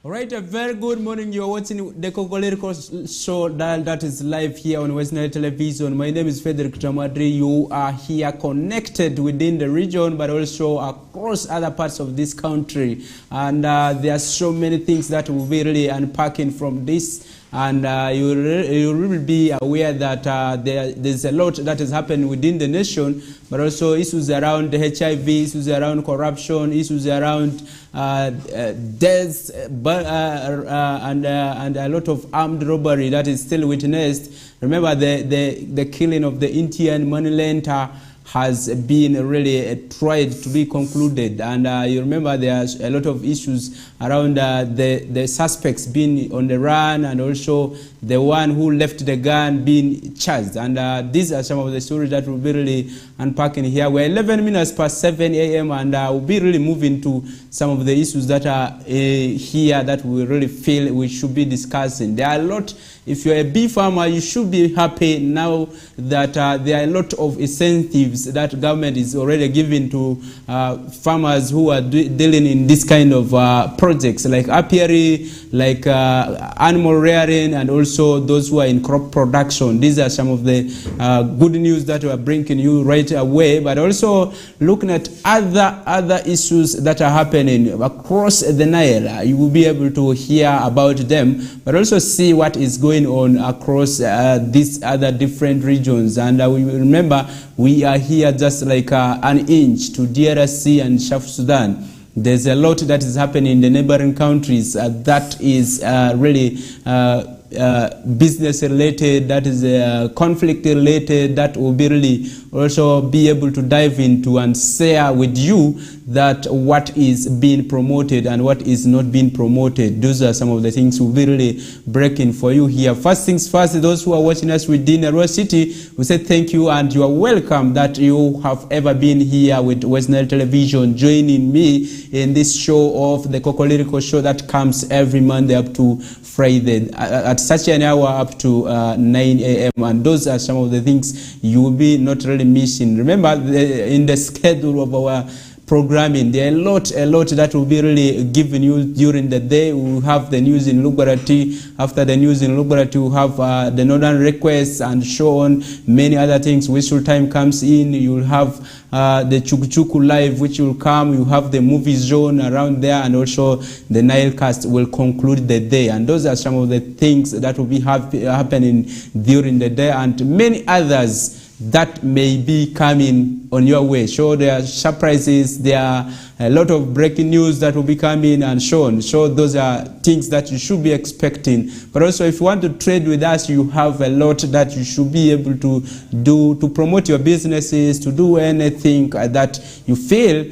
Alright, a very good morning. You're watching the Kokoliriko show that is live here on Western Television. My name is Frederick Tamadri. You are here connected within the region, but also across other parts of this country. And there are so many things that we'll be really unpacking from this. And you will be aware that there's a lot that is happening within the nation, but also issues around the HIV, issues around corruption, issues around deaths, and a lot of armed robbery that is still witnessed. Remember the killing of the Indian money lender has been really tried to be concluded, and you remember there's a lot of issues around the suspects being on the run, and also the one who left the gun being charged. And these are some of the stories that we'll be really unpacking here. We're 11 minutes past 7 a.m. and we'll be really moving to some of the issues that are here that we really feel we should be discussing. There are a lot. If you're a bee farmer, you should be happy now that there are a lot of incentives that government is already giving to farmers who are dealing in this kind of projects, like apiary, like animal rearing, and also those who are in crop production. These are some of the good news that we are bringing you right away, but also looking at other issues that are happening across the Nile. You will be able to hear about them, but also see what is going on across these other different regions. And we remember we are here just like an inch to DRC and South Sudan. There's a lot that is happening in the neighboring countries that is really business related, that is conflict related, that will be really also be able to dive into and share with you that what is being promoted and what is not being promoted. Those are some of the things we'll be really breaking for you here. First things first, those who are watching us within Arua City, we say thank you and you are welcome that you have ever been here with Western Television, joining me in this show of the Kokoliriko show that comes every Monday up to Friday at such an hour up to 9 a.m. And those are some of the things you will be not really missing. Remember, in the schedule of our programming, there are a lot that will be really given you during the day. We will have the news in Lugbarati. After the news in Lugbarati, we will have the Northern Requests and so on, many other things. Whistle time comes in. You will have the Chukuchuku Live, which will come. You have the movie zone around there, and also the Nilecast will conclude the day. And those are some of the things that will be happening during the day, and many others that may be coming on your way. So there are surprises, there are a lot of breaking news that will be coming and so on. So those are things that you should be expecting. But also if you want to trade with us, you have a lot that you should be able to do to promote your businesses, to do anything that you feel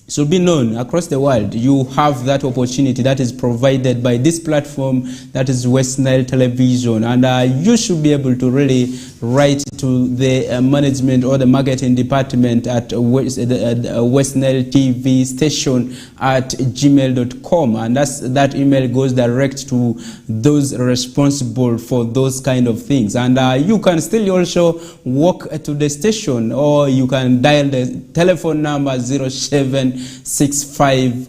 should be known across the world. You have that opportunity that is provided by this platform, that is Western Television, and you should be able to really write to the management or the marketing department at Western TV station at gmail.com, and that email goes direct to those responsible for those kind of things. And you can still also walk to the station, or you can dial the telephone number 0765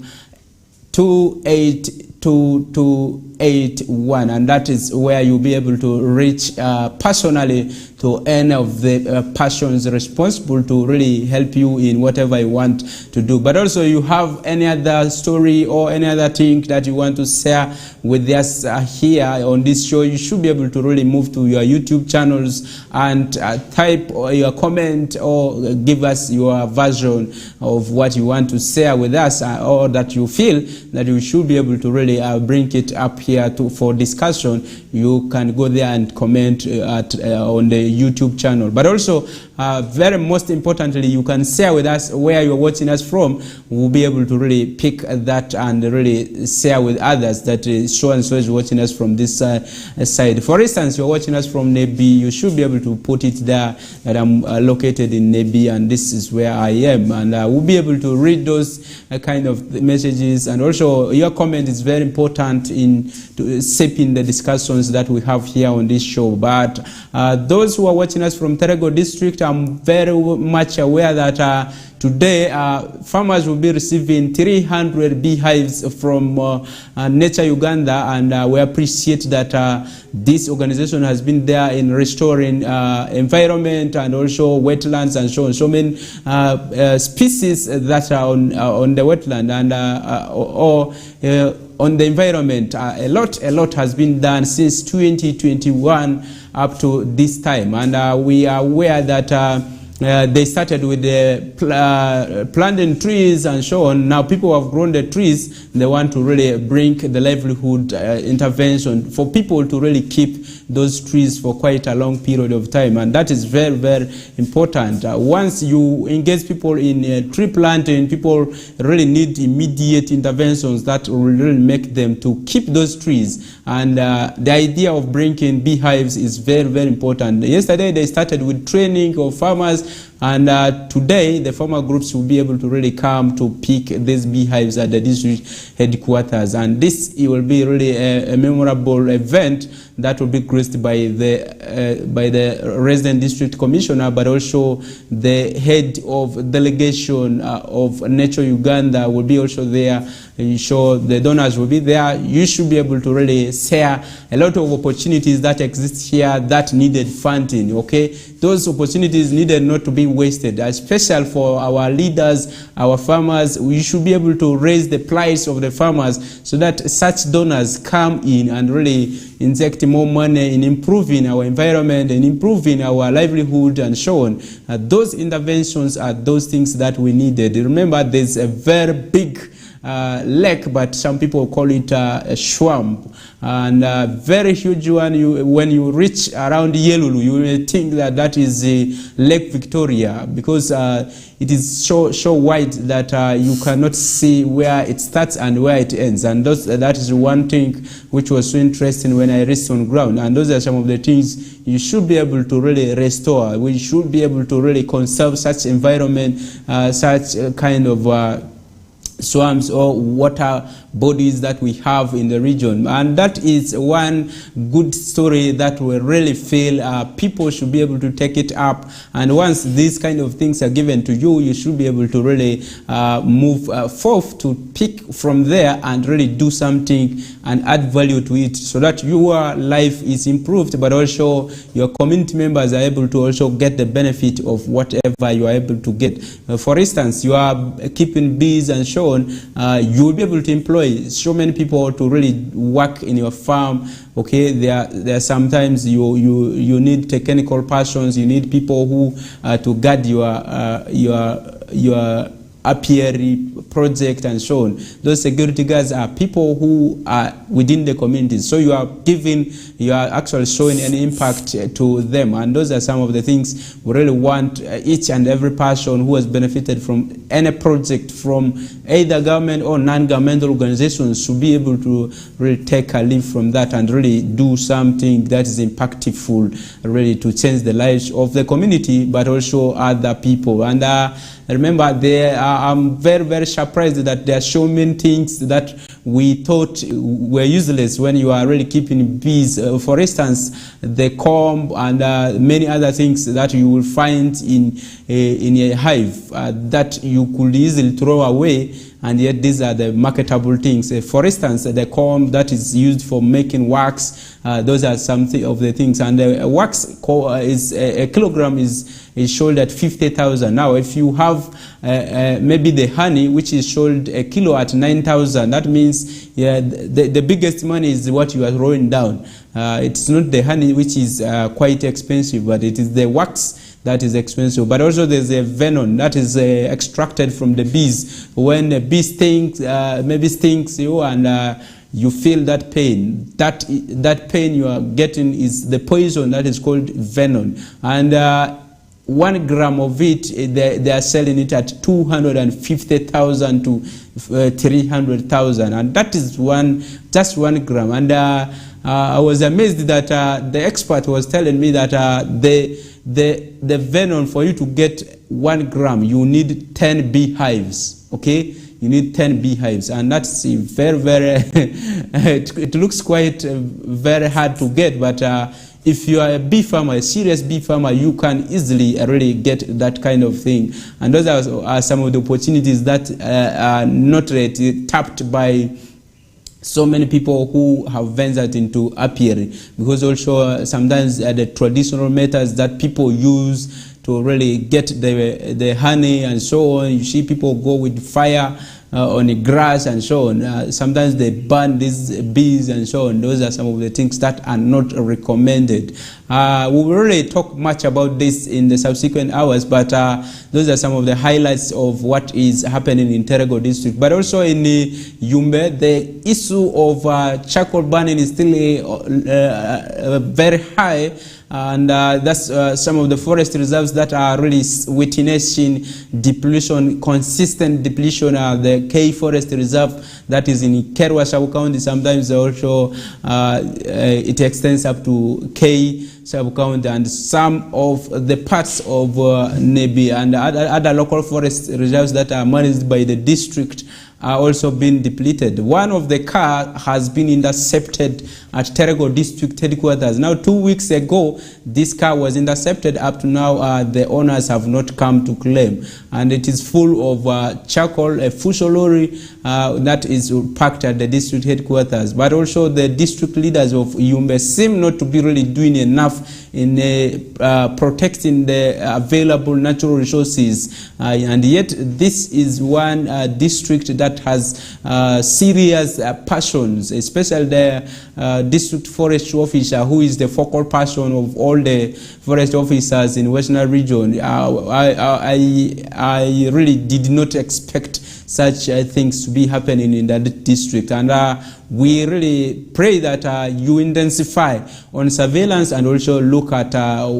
282281, and that is where you'll be able to reach personally to any of the persons responsible to really help you in whatever you want to do. But also you have any other story or any other thing that you want to share with us here on this show, you should be able to really move to your YouTube channels and type your comment or give us your version of what you want to share with us, or that you feel that you should be able to really bring it up here for discussion. You can go there and comment on the YouTube channel. But also, very most importantly, you can share with us where you're watching us from. We'll be able to really pick that and really share with others that so and so is watching us from this side. For instance, you're watching us from Nebi, you should be able to put it there that I'm located in Nebi and this is where I am, and we'll be able to read those kind of messages. And also your comment is very important in shaping the discussions that we have here on this show. But those who are watching us from Terego District, I'm very much aware that today, farmers will be receiving 300 beehives from Nature Uganda, and we appreciate that this organization has been there in restoring environment and also wetlands and so on. So many species that are on the wetland and on the environment. A lot has been done since 2021 up to this time, and we are aware that they started with the planting trees and so on. Now people have grown the trees. They want to really bring the livelihood intervention for people to really keep those trees for quite a long period of time, and that is very, very important. Once you engage people in tree planting, people really need immediate interventions that will really make them to keep those trees. And the idea of bringing beehives is very, very important. Yesterday they started with training of farmers, and today the farmer groups will be able to really come to pick these beehives at the district headquarters, and this will be really a memorable event that will be graced by the resident district commissioner, but also the head of delegation of Nature Uganda will be also there. So the donors will be there. You should be able to really share a lot of opportunities that exist here that needed funding. Okay, those opportunities needed not to be wasted, especially for our leaders, our farmers. We should be able to raise the price of the farmers so that such donors come in and really inject more money in improving our environment and improving our livelihood and so on. Those interventions are those things that we needed. Remember, there's a very big lake, but some people call it a swamp, and a very huge one. When you reach around Yelulu, you may think that that is Lake Victoria, because it is so wide that you cannot see where it starts and where it ends. And that is one thing which was so interesting when I reached on ground. And those are some of the things you should be able to really restore. We should be able to really conserve such environment, such kind of swamps or water bodies that we have in the region. And that is one good story that we really feel people should be able to take it up. And once these kind of things are given to you, you should be able to really move forth to pick from there and really do something and add value to it, so that your life is improved, but also your community members are able to also get the benefit of whatever you are able to get. For instance, you are keeping bees and so on, you will be able to employ so many people to really work in your farm. Okay, there sometimes you need technical persons, you need people who to guard your apiary project and so on. Those security guards are people who are within the communities. So you are actually showing an impact to them. And those are some of the things we really want each and every person who has benefited from any project from either government or non-governmental organizations to be able to really take a leave from that and really do something that is impactful, really to change the lives of the community, but also other people. And remember, I'm very, very surprised that there are so many things that we thought were useless when you are really keeping bees. For instance, the comb and many other things that you will find in a hive that you could easily throw away, and yet these are the marketable things. For instance, the comb that is used for making wax, those are some of the things. And the wax is a kilogram is sold at 50,000. Now, if you have maybe the honey, which is sold a kilo at 9,000, that means the biggest money is what you are throwing down. It's not the honey, which is quite expensive, but it is the wax that is expensive. But also there's a venom that is extracted from the bees. When a bee stings, maybe stings you, and you feel that pain. That pain you are getting is the poison that is called venom. And 1 gram of it, they are selling it at 250,000 to 300,000, and that is just 1 gram. And I was amazed that the expert was telling me that the venom, for you to get 1 gram, you need 10 beehives. Okay, you need 10 beehives, and that's very, very. It looks quite very hard to get, but if you are a bee farmer, a serious bee farmer, you can easily really get that kind of thing. And those are some of the opportunities that are not really tapped by so many people who have ventured into apiary, because also sometimes the traditional methods that people use to really get the honey and so on. You see people go with fire on the grass and so on. Sometimes they burn these bees and so on. Those are some of the things that are not recommended. We will really talk much about this in the subsequent hours, but those are some of the highlights of what is happening in Terego district. But also in Yumbe, the issue of charcoal burning is still very high. And that's some of the forest reserves that are really witnessing depletion, consistent depletion. The K Forest Reserve that is in Kerwa sub-county, sometimes also it extends up to K sub-county, and some of the parts of Nebi and other local forest reserves that are managed by the district are also being depleted. One of the car has been intercepted at Terego district headquarters. Now 2 weeks ago, this car was intercepted. Up to now, the owners have not come to claim. And it is full of charcoal, a fuso lorry that is parked at the district headquarters. But also the district leaders of Yumbe seem not to be really doing enough in protecting the available natural resources. And yet this is one district that has serious passions, especially the district forestry officer, who is the focal person of all the forest officers in Western region. I really did not expect such things to be happening in that district, and we really pray that you intensify on surveillance and also look at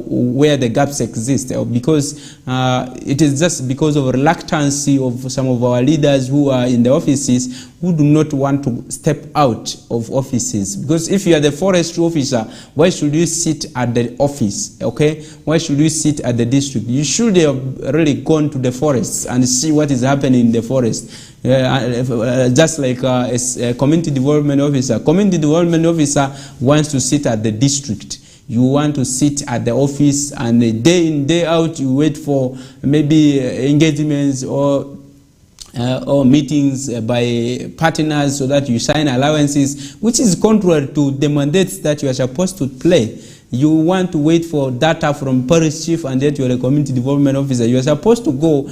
where the gaps exist, because it is just because of reluctancy of some of our leaders who are in the offices, who do not want to step out of offices. Because if you are the forestry officer, why should you sit at the office? Okay, why should you sit at the district? You should have really gone to the forests and see what is happening in the forest. Just like a community development officer. Community development officer wants to sit at the district. You want to sit at the office, and day in, day out, you wait for maybe engagements or meetings by partners so that you sign allowances, which is contrary to the mandates that you are supposed to play. You want to wait for data from parish chief, and yet you are a community development officer. You are supposed to go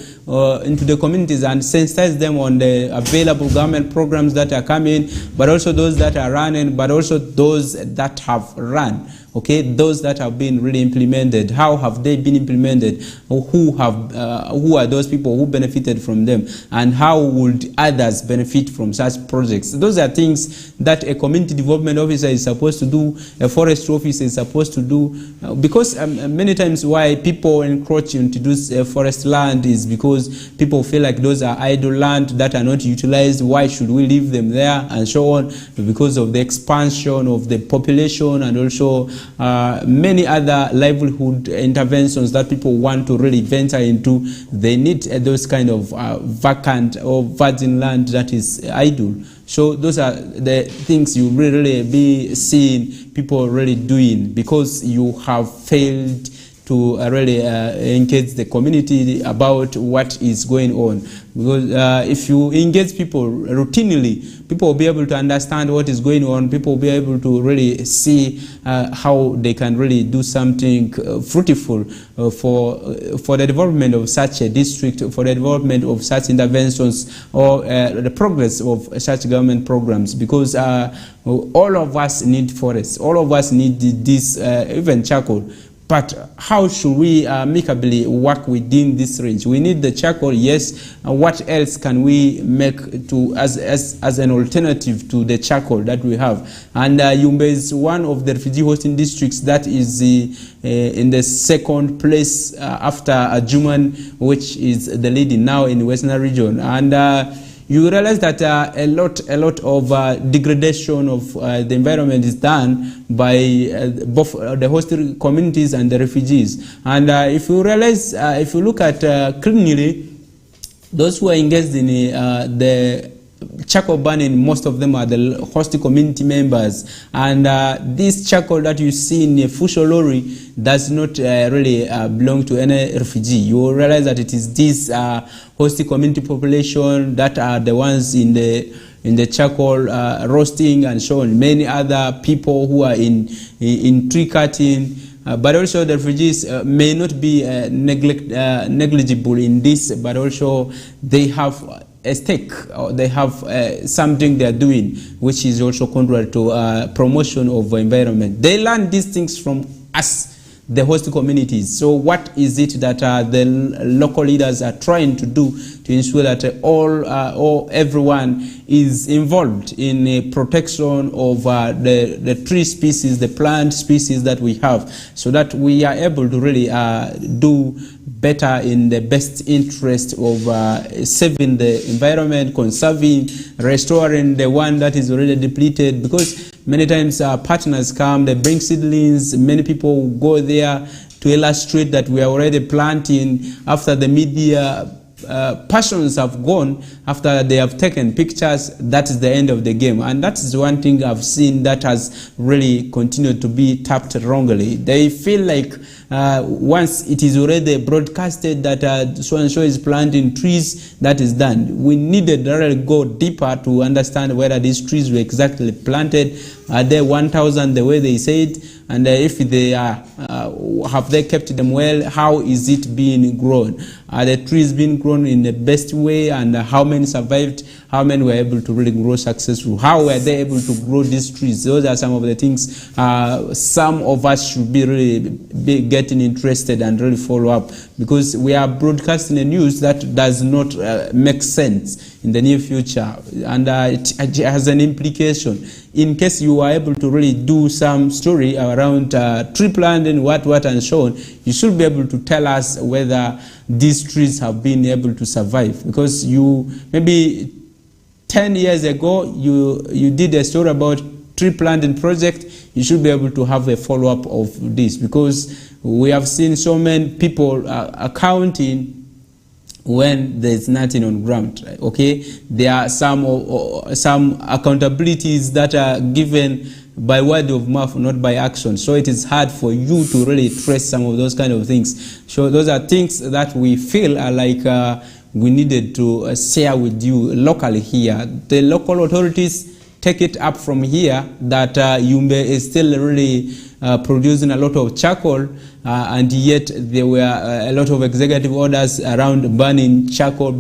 into the communities and sensitize them on the available government programs that are coming, but also those that are running, but also those that have run. Okay, those that have been really implemented, how have they been implemented? Who are those people who benefited from them, and how would others benefit from such projects? Those are things that a community development officer is supposed to do, a forestry officer is supposed to do, because many times why people encroach into this forest land is because people feel like those are idle land that are not utilized. Why should we leave them there, and so on? Because of the expansion of the population, and also many other livelihood interventions that people want to really venture into. They need those kind of vacant or virgin land that is idle. So those are the things you really be seeing people really doing, because you have failed to really engage the community about what is going on. Because if you engage people routinely, people will be able to understand what is going on. People will be able to really see how they can really do something fruitful for the development of such a district, for the development of such interventions, or the progress of such government programs. Because all of us need forests. All of us need this, even charcoal. But how should we amicably work within this range? We need the charcoal, yes. What else can we make to as an alternative to the charcoal that we have? And Yumbe is one of the refugee hosting districts that is in the second place after Ajuman, which is the leading now in the Western region. And you realize that a lot of degradation of the environment is done by both the hosting communities and the refugees. And if you realize, if you look at cleanly, those who are engaged in the charcoal burning, most of them are the host community members, and this charcoal that you see in Fusho Lorry does not really belong to any refugee. You will realize that it is this host community population that are the ones in the charcoal roasting and so on. Many other people who are in tree cutting. But also the refugees may not be negligible in this, but also they have a stake, or they have something they are doing, which is also contrary to promotion of environment. They learn these things from us, the host communities. So what is it that the local leaders are trying to do to ensure that everyone is involved in a protection of the tree species, the plant species that we have, so that we are able to really do better in the best interest of saving the environment, conserving, restoring the one that is already depleted. Because many times partners come, they bring seedlings, many people go there to illustrate that we are already planting after the media passions have gone, after they have taken pictures. That is the end of the game, and that is one thing I've seen that has really continued to be tapped wrongly. They feel like once it is already broadcasted that so and so is planting trees, that is done. We needed to really go deeper to understand whether these trees were exactly planted. Are they 1,000 the way they said? And if they are, have they kept them well? How is it being grown? Are the trees being grown in the best way? And how many survived? How many were able to really grow successful? How were they able to grow these trees? Those are some of the things some of us should be really getting interested and really follow up, because we are broadcasting a news that does not make sense in the near future, and it has an implication. In case you are able to really do some story around tree planting, what and so on, you should be able to tell us whether these trees have been able to survive. Because you, maybe 10 years ago, you did a story about tree planting project, you should be able to have a follow-up of this, because we have seen so many people accounting when there's nothing on ground. Okay, there are some accountabilities that are given by word of mouth, not by action. So it is hard for you to really trace some of those kind of things. So those are things that we feel are like we needed to share with you locally here. The local authorities take it up from here that Yumbe is still really producing a lot of charcoal, and yet there were a lot of executive orders around banning charcoal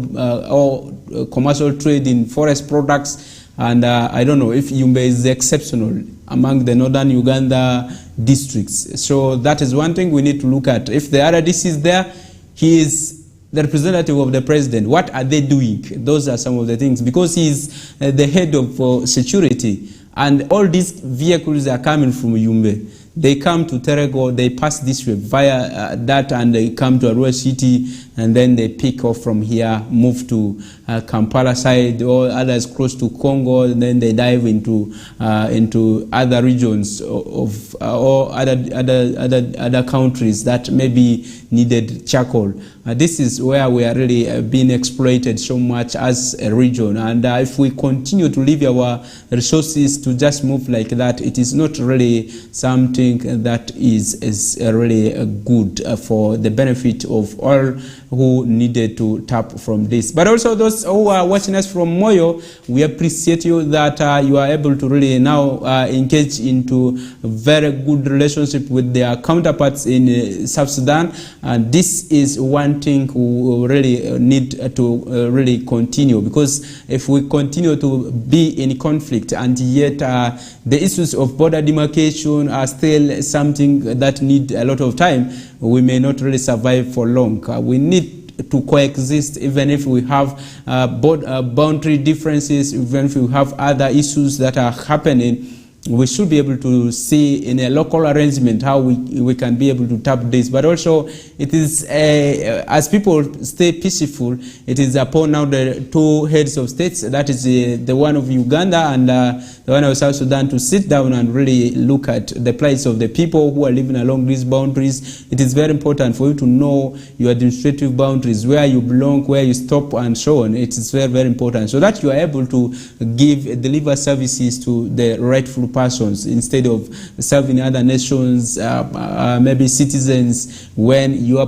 or commercial trade in forest products. And I don't know if Yumbe is exceptional among the northern Uganda districts. So that is one thing we need to look at. If the RDC is there, he is the representative of the president. What are they doing? Those are some of the things, because he's the head of security, and all these vehicles are coming from Yumbe. They come to Terego, they pass this way via that, and they come to Arua City, and then they pick off from here, move to Kampala side, or others close to Congo, and then they dive into other regions of or other countries that maybe needed charcoal. This is where we are really being exploited so much as a region, and if we continue to leave our resources to just move like that, it is not really something that is really good for the benefit of all who needed to tap from this. But also those who are watching us from Moyo, we appreciate you that you are able to really now engage into a very good relationship with their counterparts in South Sudan, and this is one thing we really need to really continue, because if we continue to be in conflict and yet the issues of border demarcation are still something that need a lot of time, we may not really survive for long. We need to coexist, even if we have boundary differences, even if we have other issues that are happening. we should be able to see in a local arrangement how we can be able to tap this. But also it is, as people stay peaceful, it is upon now the two heads of states, that is the one of Uganda and the one of South Sudan, to sit down and really look at the plights of the people who are living along these boundaries. It is very important for you to know your administrative boundaries, where you belong, where you stop, and so on. It is very, very important, so that you are able to deliver services to the rightful persons instead of serving other nations, maybe citizens, when your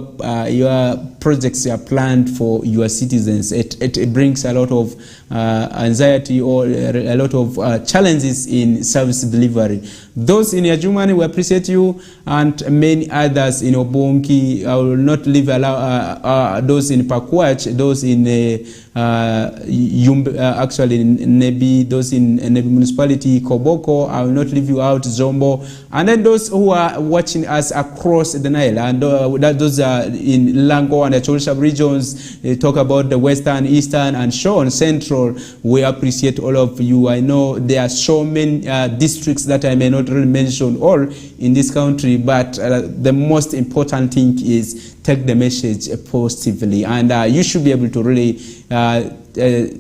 projects are planned for your citizens. It brings a lot of anxiety or a lot of challenges in service delivery. Those in Yajumani, we appreciate you, and many others in Obonki. I will not leave those in Pakwach, those in actually in Nebi, those in Nebi municipality, Koboko. I will not leave you out, Zombo, and then those who are watching us across the Nile, and those are in Lango and the Cholshab regions. They talk about the Western, Eastern, and so on, Central. We appreciate all of you. I know there are so many districts that I may not really mention all in this country, but the most important thing is take the message positively, and you should be able to really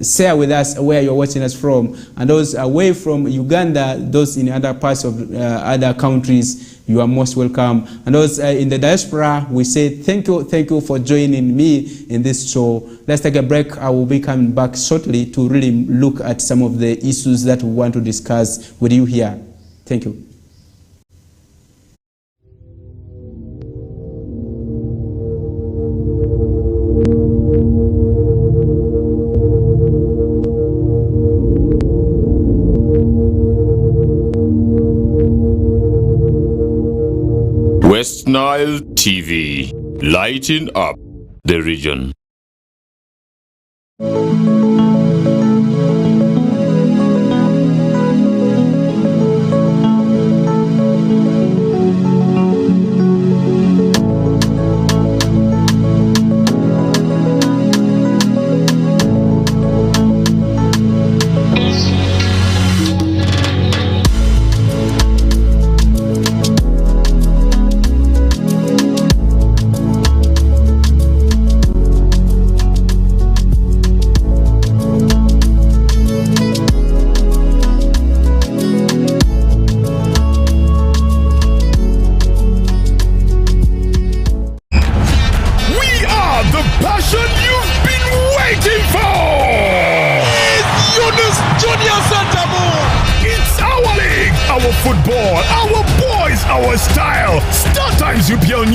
share with us where you're watching us from, and those away from Uganda, those in other parts of other countries, you are most welcome. And those in the diaspora, we say thank you for joining me in this show. Let's take a break. I will be coming back shortly to really look at some of the issues that we want to discuss with you here. Thank you. West Nile TV, lighting up the region.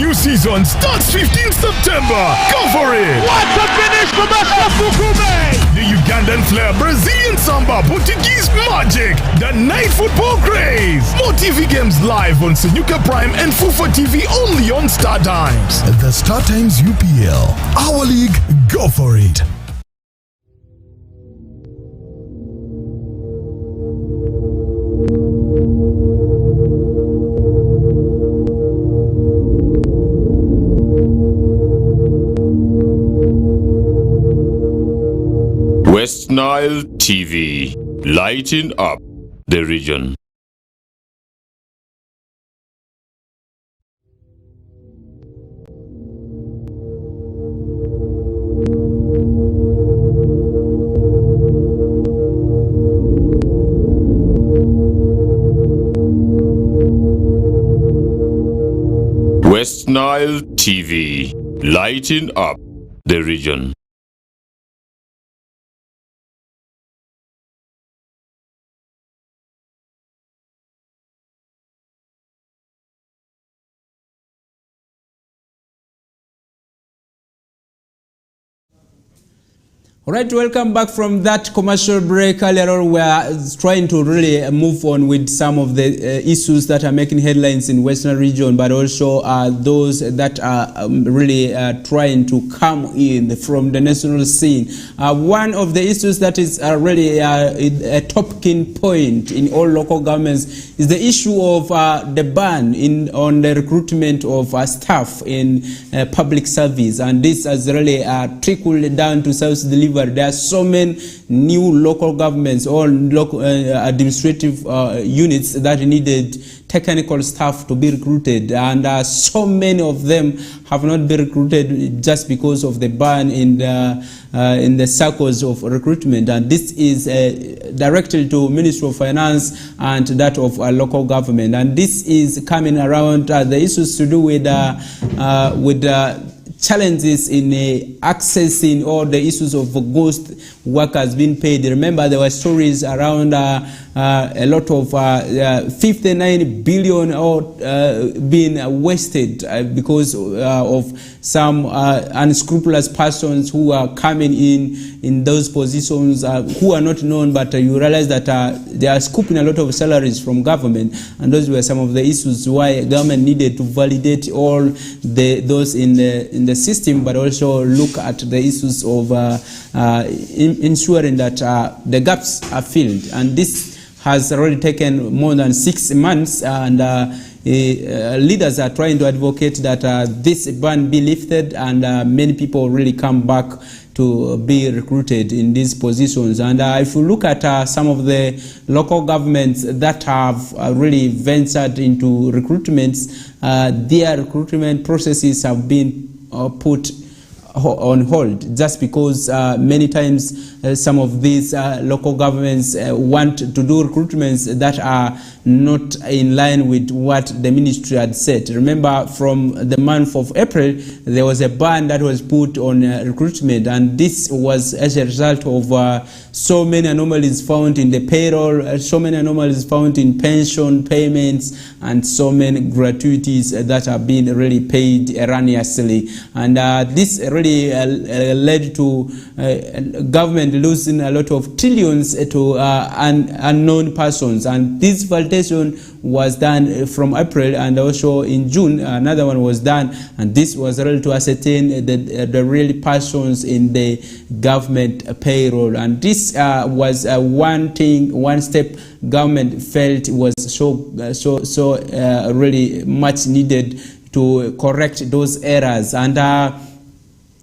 Season starts 15th September. Go for it! What a finish from Fukume! The Ugandan flair, Brazilian samba, Portuguese magic, the night football craze. More TV games live on Senyuka Prime and Fufa TV only on Star Times. The Star Times UPL. Our league, go for it. West Nile TV, lighting up the region. West Nile TV, lighting up the region. All right, welcome back from that commercial break. Earlier on, we are trying to really move on with some of the issues that are making headlines in Western region, but also those that are really trying to come in from the national scene. One of the issues that is really a talking point in all local governments is the issue of the ban on the recruitment of staff in public service, and this has really trickled down to service delivery delivered. There are so many new local governments or local administrative units that needed technical staff to be recruited, and so many of them have not been recruited just because of the ban in the circles of recruitment. And this is directly to Ministry of Finance and that of local government. And this is coming around the issues to do with challenges in accessing all the issues of ghost workers being paid. Remember, there were stories around a lot of 59 billion being wasted because of some unscrupulous persons who are coming in those positions who are not known, but you realize that they are scooping a lot of salaries from government, and those were some of the issues why government needed to validate all those in the system, but also look at the issues of ensuring that the gaps are filled. And this has already taken more than 6 months, and leaders are trying to advocate that this ban be lifted, and many people really come back to be recruited in these positions. And if you look at some of the local governments that have really ventured into recruitments, their recruitment processes have been put on hold, just because many times some of these local governments want to do recruitments that are not in line with what the ministry had said. Remember, from the month of April, there was a ban that was put on recruitment, and this was as a result of so many anomalies found in the payroll, so many anomalies found in pension payments, and so many gratuities that are being really paid erroneously. And this really led to government losing a lot of trillions to unknown persons. And this validation was done from April, and also in June another one was done, and this was really to ascertain the real persons in the government payroll. And this was one step government felt was so really much needed to correct those errors. And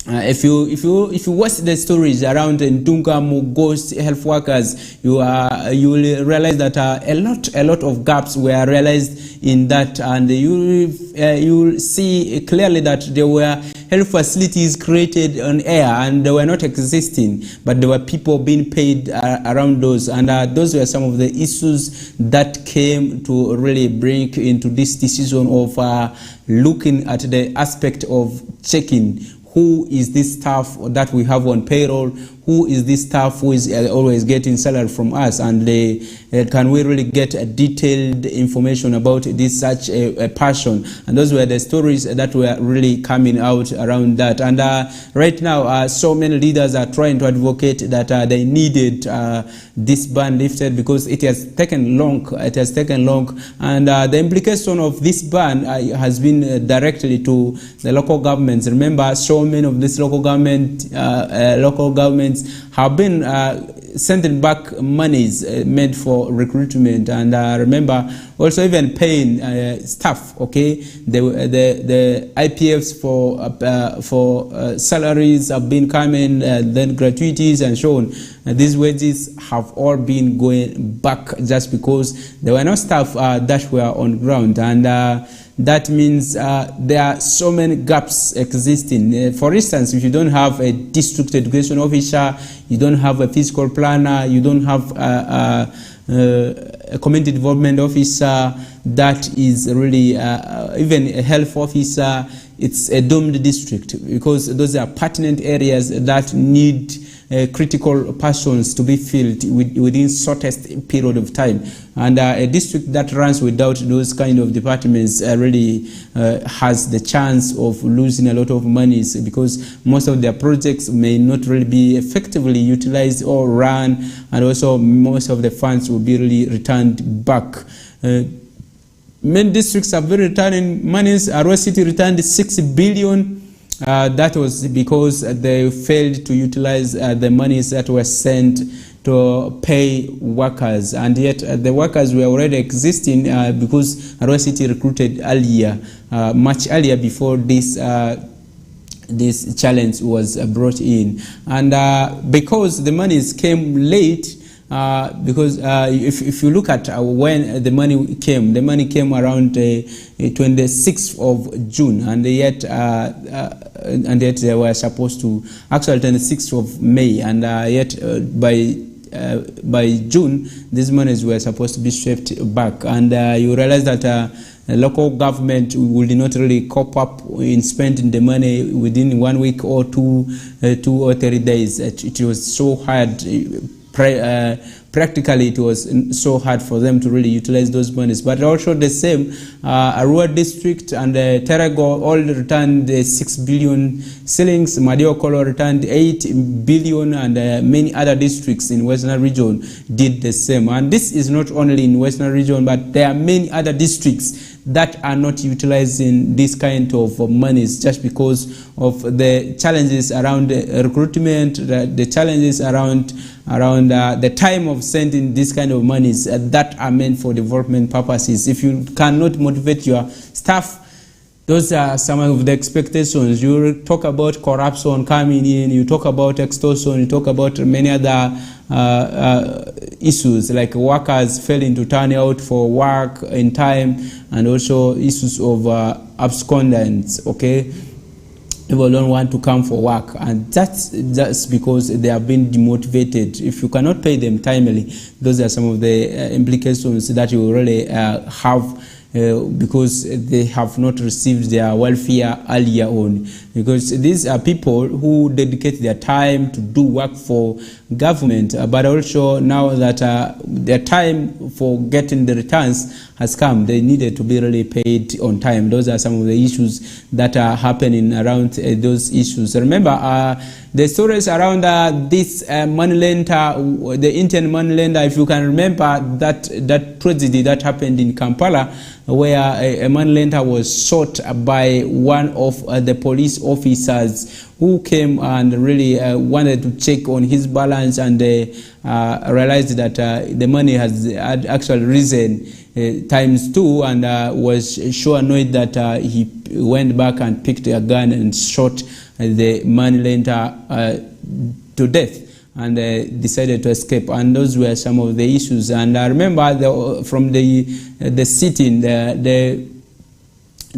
if you watch the stories around Ntungamu ghost health workers, you will realize that a lot of gaps were realized in that, and you will see clearly that there were health facilities created on air and they were not existing, but there were people being paid around those, and those were some of the issues that came to really bring into this decision of looking at the aspect of checking who is this staff that we have on payroll, who is this staff who is always getting salary from us, and can we really get a detailed information about this such a person. And those were the stories that were really coming out around that. And right now so many leaders are trying to advocate that they needed this ban lifted because it has taken long. And the implication of this ban has been directly to the local governments. Remember, so many of these local governments have been sending back monies meant for recruitment, and remember also even paying staff. Okay, the IPFs for salaries have been coming, then gratuities and so on. These wages have all been going back just because there were no staff that were on ground, and that means there are so many gaps existing. For instance, if you don't have a district education officer, you don't have a fiscal planner, you don't have a community development officer, that is really even a health officer, it's a doomed district, because those are pertinent areas that need critical persons to be filled within shortest period of time. And a district that runs without those kind of departments really has the chance of losing a lot of money, because most of their projects may not really be effectively utilized or run, and also most of the funds will be really returned back. Many districts have been returning monies. Arua City returned 6 billion. That was because they failed to utilize the monies that were sent to pay workers, and yet the workers were already existing because Arua City recruited earlier, much earlier before this this challenge was brought in. And because the monies came late, because if you look at when the money came around 26th of June, and yet they were supposed to, actually 26th of May, and yet by June these monies were supposed to be swept back, and you realize that the local government would not really cope up in spending the money within 1 week or 2 or 3 days. It was so hard. Practically, it was so hard for them to really utilize those monies. But also the same, Arua district and Terego all returned 6 billion shillings. Madiokolo returned 8 billion, and many other districts in Western region did the same. And this is not only in Western region, but there are many other districts that are not utilizing this kind of monies just because of the challenges around recruitment, the challenges around the time of sending this kind of monies that are meant for development purposes. If you cannot motivate your staff, those are some of the expectations. You talk about corruption coming in, you talk about extortion, you talk about many other issues like workers failing to turn out for work in time, and also issues of abscondence, okay? People don't want to come for work, and that's because they have been demotivated. If you cannot pay them timely, those are some of the implications that you really have, because they have not received their welfare earlier on. Because these are people who dedicate their time to do work for government, but also now that their time for getting the returns has come, they needed to be really paid on time. Those are some of the issues that are happening around those issues. Remember, the stories around this money lender, the Indian money lender, if you can remember that tragedy that happened in Kampala, where a money lender was shot by one of the police officers who came and really wanted to check on his balance, and realized that the money had actually risen ×2, and was so annoyed that he went back and picked a gun and shot the money lender to death, and decided to escape. And those were some of the issues. And I remember from the sitting,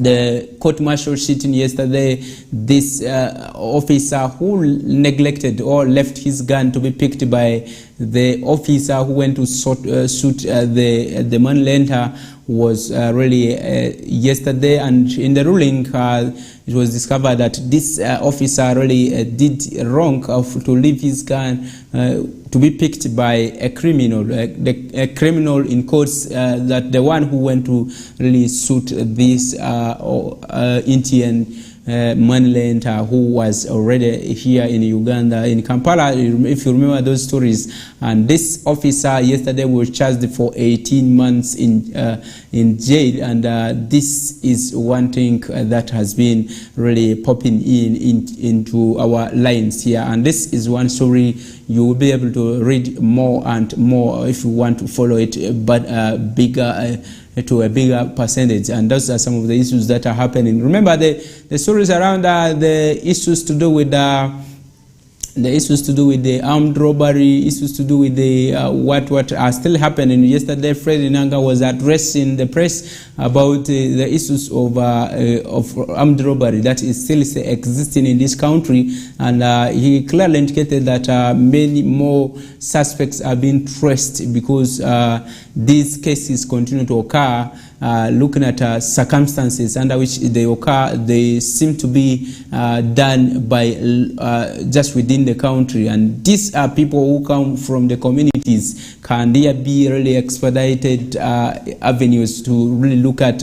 the court-martial sitting yesterday, this officer who neglected or left his gun to be picked by the officer who went to shoot the money lender was really yesterday. And in the ruling, it was discovered that this officer really did wrong to leave his gun to be picked by a criminal. A criminal in quotes, that the one who went to really shoot this Indian money lender who was already here in Uganda, in Kampala, if you remember those stories. And this officer yesterday was charged for 18 months in jail, and this is one thing that has been really popping into our lines here. And this is one story you will be able to read more and more if you want to follow it, but to a bigger percentage. And those are some of the issues that are happening. Remember the stories around the issues to do with the armed robbery, issues to do with the what are still happening. Yesterday, Fred Inanga was addressing the press about the issues of armed robbery that is still existing in this country, and he clearly indicated that many more suspects are being traced because these cases continue to occur. Looking at circumstances under which they occur, they seem to be done by just within the country. And these are people who come from the communities. Can there be really expedited avenues to really look at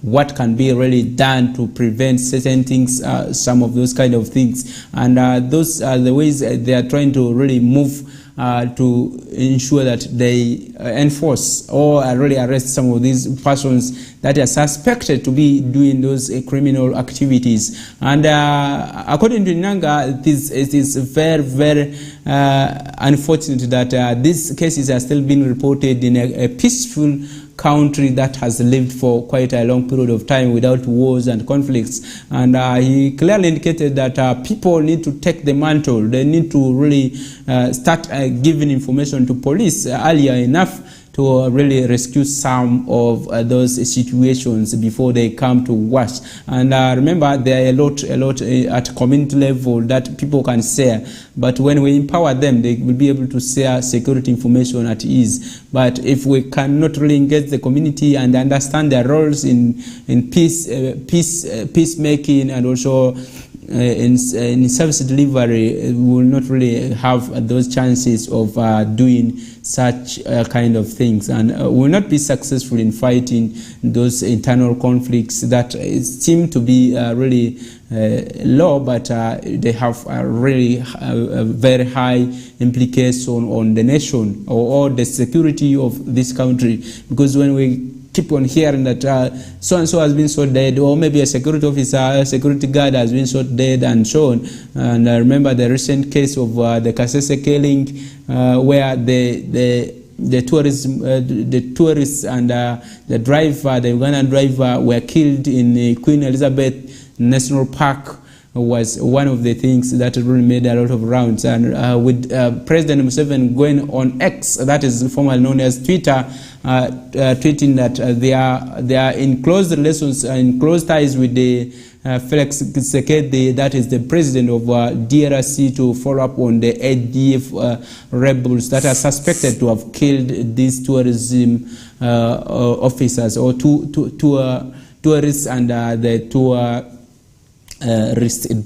what can be really done to prevent certain things, some of those kind of things? And those are the ways they are trying to really move to ensure that they enforce or really arrest some of these persons that are suspected to be doing those criminal activities. And according to Nanga, it is very, very unfortunate that these cases are still being reported in a peaceful country that has lived for quite a long period of time without wars and conflicts. And he clearly indicated that people need to take the mantle. They need to really start giving information to police earlier enough to really rescue some of those situations before they come to worse. And remember, there are a lot at community level that people can share. But when we empower them, they will be able to share security information at ease. But if we cannot really engage the community and understand their roles in peacemaking and also in service delivery, we will not really have those chances of doing such kind of things, and will not be successful in fighting those internal conflicts that seem to be really low, but they have a really very high implication on the nation or the security of this country. Because when we keep on hearing that so-and-so has been shot dead, or maybe a security officer, a security guard has been shot dead, and so on. And I remember the recent case of the Kasese killing, where the tourists and the driver, the Ugandan driver, were killed in Queen Elizabeth National Park. Was one of the things that really made a lot of rounds. And with President Museveni going on X, that is formerly known as Twitter, tweeting that they are in close relations, in close ties with the Felix Tshisekedi, that is the president of DRC, to follow up on the ADF rebels that are suspected to have killed these tourism officers, or tourists and the tourist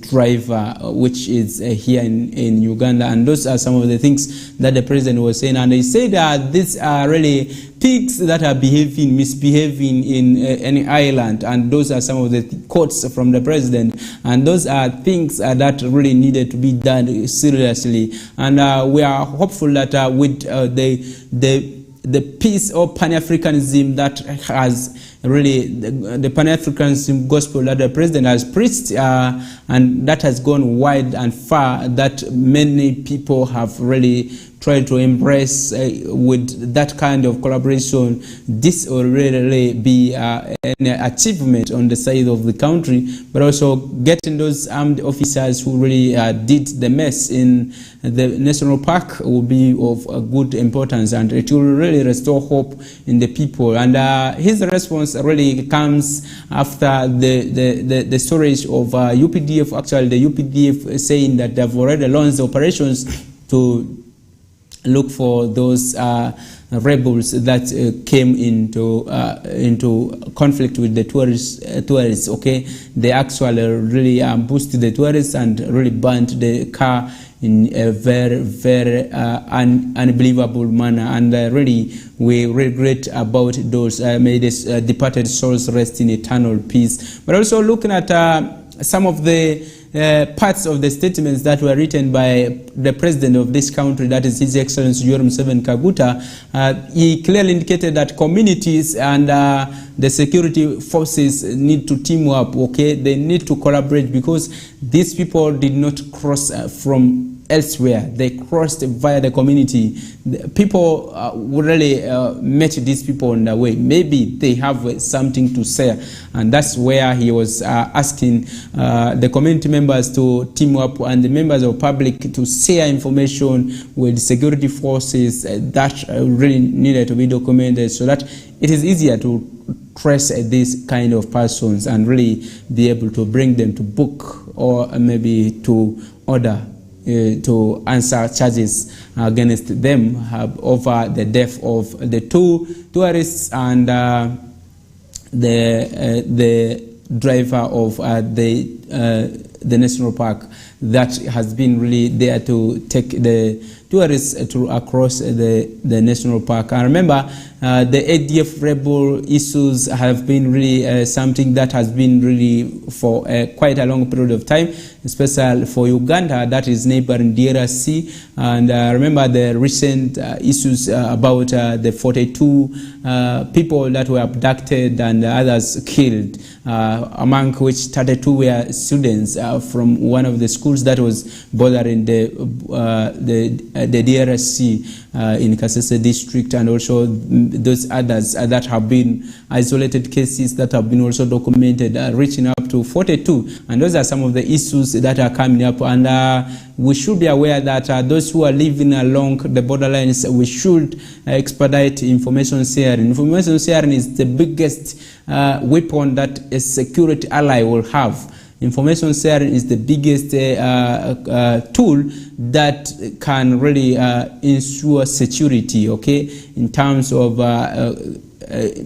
driver, which is here in Uganda. And those are some of the things that the president was saying. And he said that these are really pigs that are misbehaving in any island. And those are some of the quotes from the president. And those are things that really needed to be done seriously. And we are hopeful that with the peace or Pan-Africanism that has really the Pan-Africanism gospel that the president has preached, and that has gone wide and far, that many people have really tried to embrace with that kind of collaboration. This will really be an achievement on the side of the country, but also getting those armed officers who really did the mess in the national park will be of good importance, and it will really restore hope in the people. And his response really comes after the stories of UPDF, actually the UPDF saying that they've already launched operations to look for those rebels that came into conflict with the tourists. Okay, they actually really boosted the tourists and really burnt the car in a very unbelievable manner. And really we regret about those. May these departed souls rest in eternal peace. But also looking at some of the parts of the statements that were written by the president of this country, that is His Excellency Yoweri Museveni Kaguta, he clearly indicated that communities and the security forces need to team up. Okay, they need to collaborate, because these people did not cross from elsewhere. They crossed via the community. The people really met these people on the way. Maybe they have something to say, and that's where he was asking the community members to team up and the members of public to share information with security forces that really needed to be documented, so that it is easier to trace these kind of persons and really be able to bring them to book, or maybe to order to answer charges against them over the death of the two tourists and the driver of the national park that has been really there to take the tourists across the national park. And remember, the ADF rebel issues have been really something that has been really for quite a long period of time, especially for Uganda, that is neighboring DRC. And remember the recent issues about the 42 people that were abducted and others killed, among which 32 were students from one of the schools that was bothering the the DRSC in Kasese district, and also those others that have been isolated cases that have been also documented, reaching up to 42. And those are some of the issues that are coming up. And we should be aware that those who are living along the borderlines, we should expedite information sharing. Information sharing is the biggest weapon that a security ally will have. Information sharing is the biggest tool that can really ensure security, okay, in terms of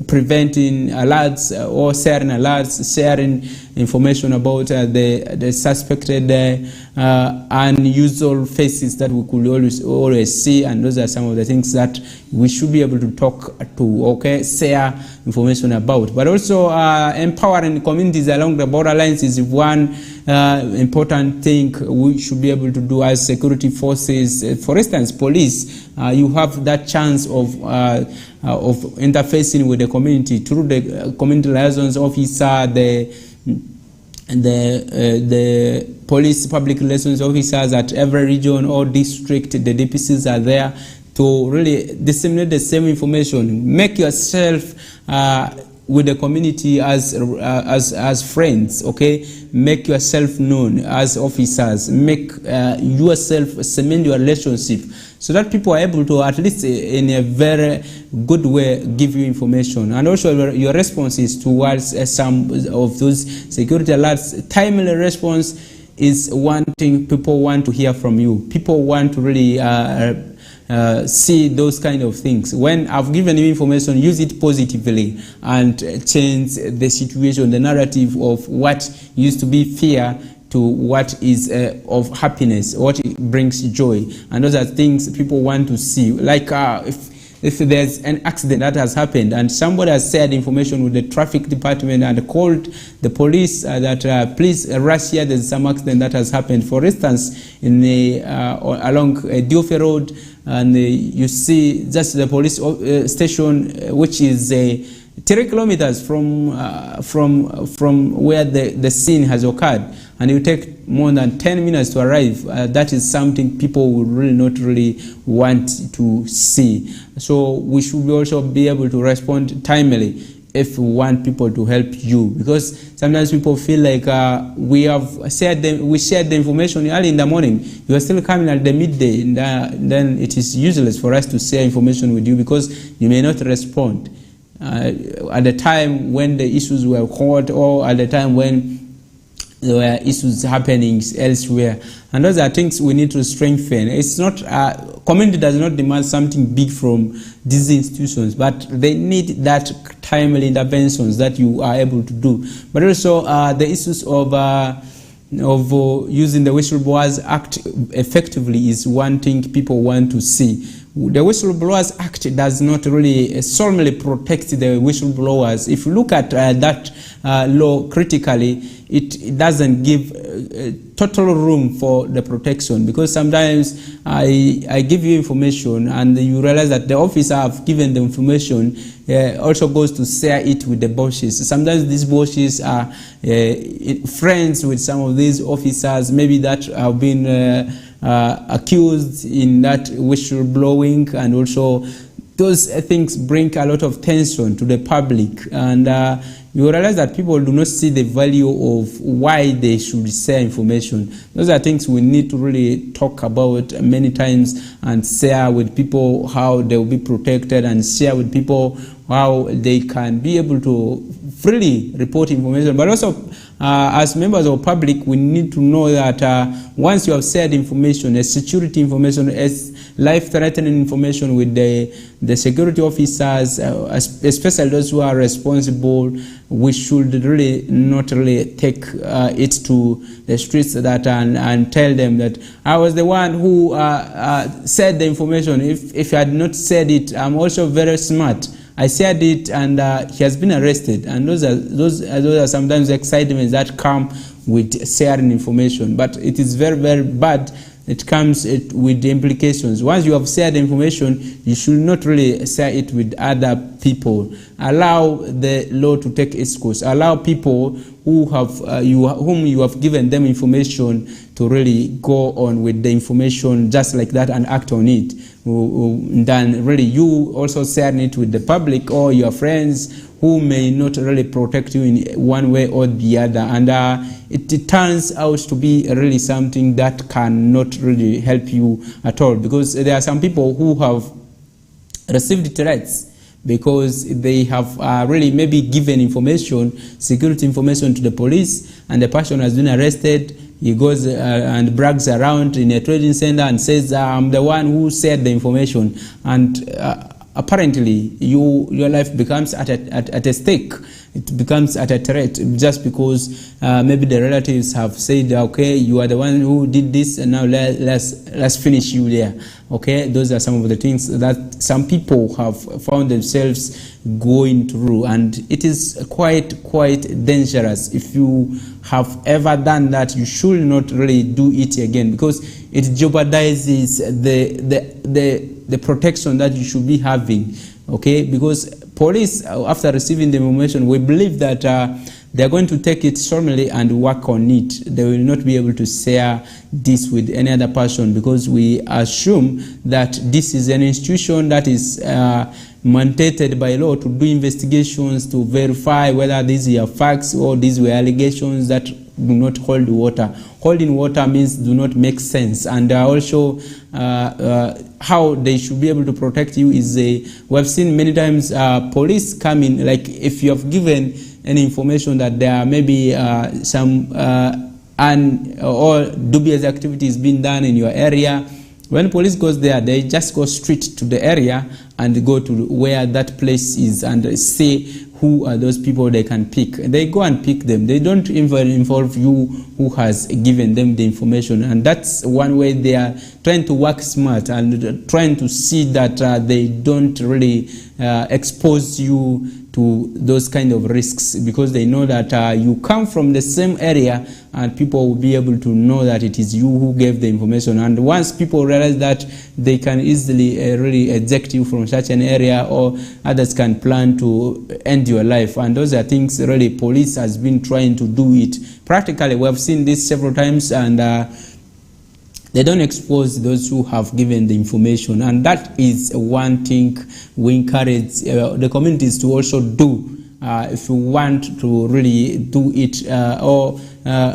preventing alerts or sharing alerts, sharing information about the suspected unusual faces that we could always see. And those are some of the things that we should be able to talk to, okay, share information about. But also empowering communities along the borderlines is one important thing we should be able to do as security forces. For instance, police, you have that chance of interfacing with the community through the community liaisons officer, the police public relations officers at every region or district. The DPCs are there to really disseminate the same information. Make yourself with the community as friends, okay? Make yourself known as officers. Make yourself, cement your relationship, so that people are able to, at least in a very good way, give you information. And also your responses towards some of those security alerts. Timely response is one thing people want to hear from you. People want to really see those kind of things. When I've given you information, use it positively and change the situation, the narrative of what used to be fear to what is of happiness, what brings joy. And those are things people want to see. Like if there's an accident that has happened and somebody has shared information with the traffic department and called the police that please rush here, there's some accident that has happened. For instance, in along Diofe Road, and you see just the police station, which is 3 kilometers from where the scene has occurred, and it will take more than 10 minutes to arrive. That is something people would really not really want to see. So we should also be able to respond timely if we want people to help you, because sometimes people feel like we shared the information early in the morning, you are still coming at the midday, and then it is useless for us to share information with you because you may not respond at the time when the issues were caught, or at the time when there were issues happening elsewhere. And those are things we need to strengthen. It's not, community does not demand something big from these institutions, but they need that timely interventions that you are able to do. But also the issues of using the Whistleblowers Act effectively is one thing people want to see. The Whistleblowers Act does not really solely protect the whistleblowers. If you look at that law critically, it doesn't give total room for the protection, because sometimes I give you information and you realize that the officer I've given the information also goes to share it with the bosses. Sometimes these bosses are friends with some of these officers, maybe that have been accused in that whistleblowing, and also those things bring a lot of tension to the public, and you realize that people do not see the value of why they should share information. Those are things we need to really talk about many times and share with people how they will be protected, and share with people how they can be able to freely report information. But also, as members of the public, we need to know that once you have shared information, as security information, as life-threatening information with the security officers, especially those who are responsible, we should really not really take it to the streets that and tell them that I was the one who said the information. If I had not said it, I'm also very smart. I shared it, and he has been arrested. And those are sometimes excitements that come with sharing information. But it is very, very bad. It comes with the implications. Once you have shared information, you should not really share it with other people. Allow the law to take its course. Allow people who have whom you have given them information to really go on with the information just like that and act on it, then really you also sharing it with the public or your friends who may not really protect you in one way or the other, and it turns out to be really something that cannot really help you at all, because there are some people who have received threats because they have really maybe given information, security information to the police, and the person has been arrested. He goes and brags around in a trading center and says, I'm the one who said the information, and apparently your life becomes at a stake. It becomes at a threat just because maybe the relatives have said, okay, you are the one who did this, and now let's finish you there. Okay, those are some of the things that some people have found themselves going through, and it is quite dangerous. If you have ever done that, you should not really do it again, because it jeopardizes the protection that you should be having. Okay, because police, after receiving the information, we believe that they are going to take it solemnly and work on it. They will not be able to share this with any other person, because we assume that this is an institution that is mandated by law to do investigations, to verify whether these are facts or these were allegations that do not hold water. Holding water means do not make sense, and also how they should be able to protect you is we have seen many times police come in, like if you have given any information that there may be some or dubious activities being done in your area. When police goes there, they just go straight to the area and go to where that place is and see who are those people they can pick. They go and pick them. They don't even involve you who has given them the information. And that's one way they are trying to work smart and trying to see that they don't really expose you to those kind of risks, because they know that you come from the same area and people will be able to know that it is you who gave the information. And once people realize that, they can easily really eject you from such an area, or others can plan to end your life. And those are things really police has been trying to do it. Practically, we have seen this several times, and they don't expose those who have given the information. And that is one thing we encourage the communities to also do if you want to really do it, or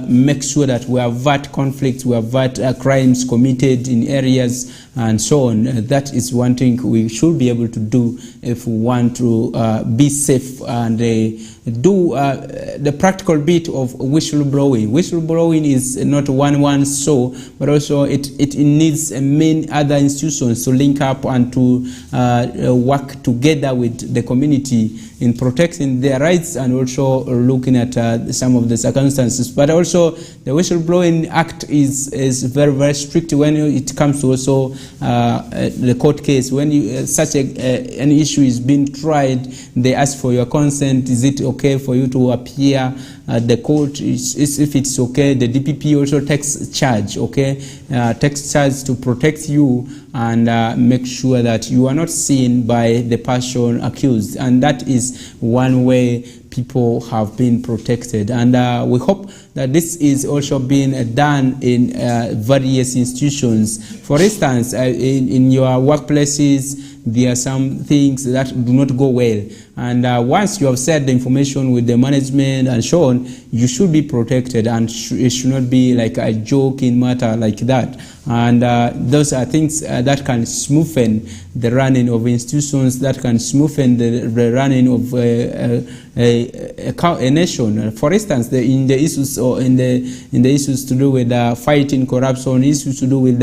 make sure that we avert conflicts, we avert crimes committed in areas and so on. That is one thing we should be able to do if we want to be safe and do the practical bit of whistleblowing. Whistleblowing is not one show, but also it needs many other institutions to link up and to work together with the community in protecting their rights, and also looking at some of the circumstances. But also the Whistleblowing Act is very strict when it comes to also the court case. When you, such an issue is being tried, they ask for your consent. Is it okay for you to appear at the court? If it's okay, the DPP also takes charge, okay? Takes charge to protect you and make sure that you are not seen by the person accused. And that is one way people have been protected. And we hope that this is also being done in various institutions. For instance, in your workplaces, there are some things that do not go well. And once you have shared the information with the management and so on, you should be protected, and it should not be like a joking matter like that. And those are things that can smoothen the running of institutions, that can smoothen the running of a nation. For instance, in the issues or in the issues to do with fighting corruption, issues to do with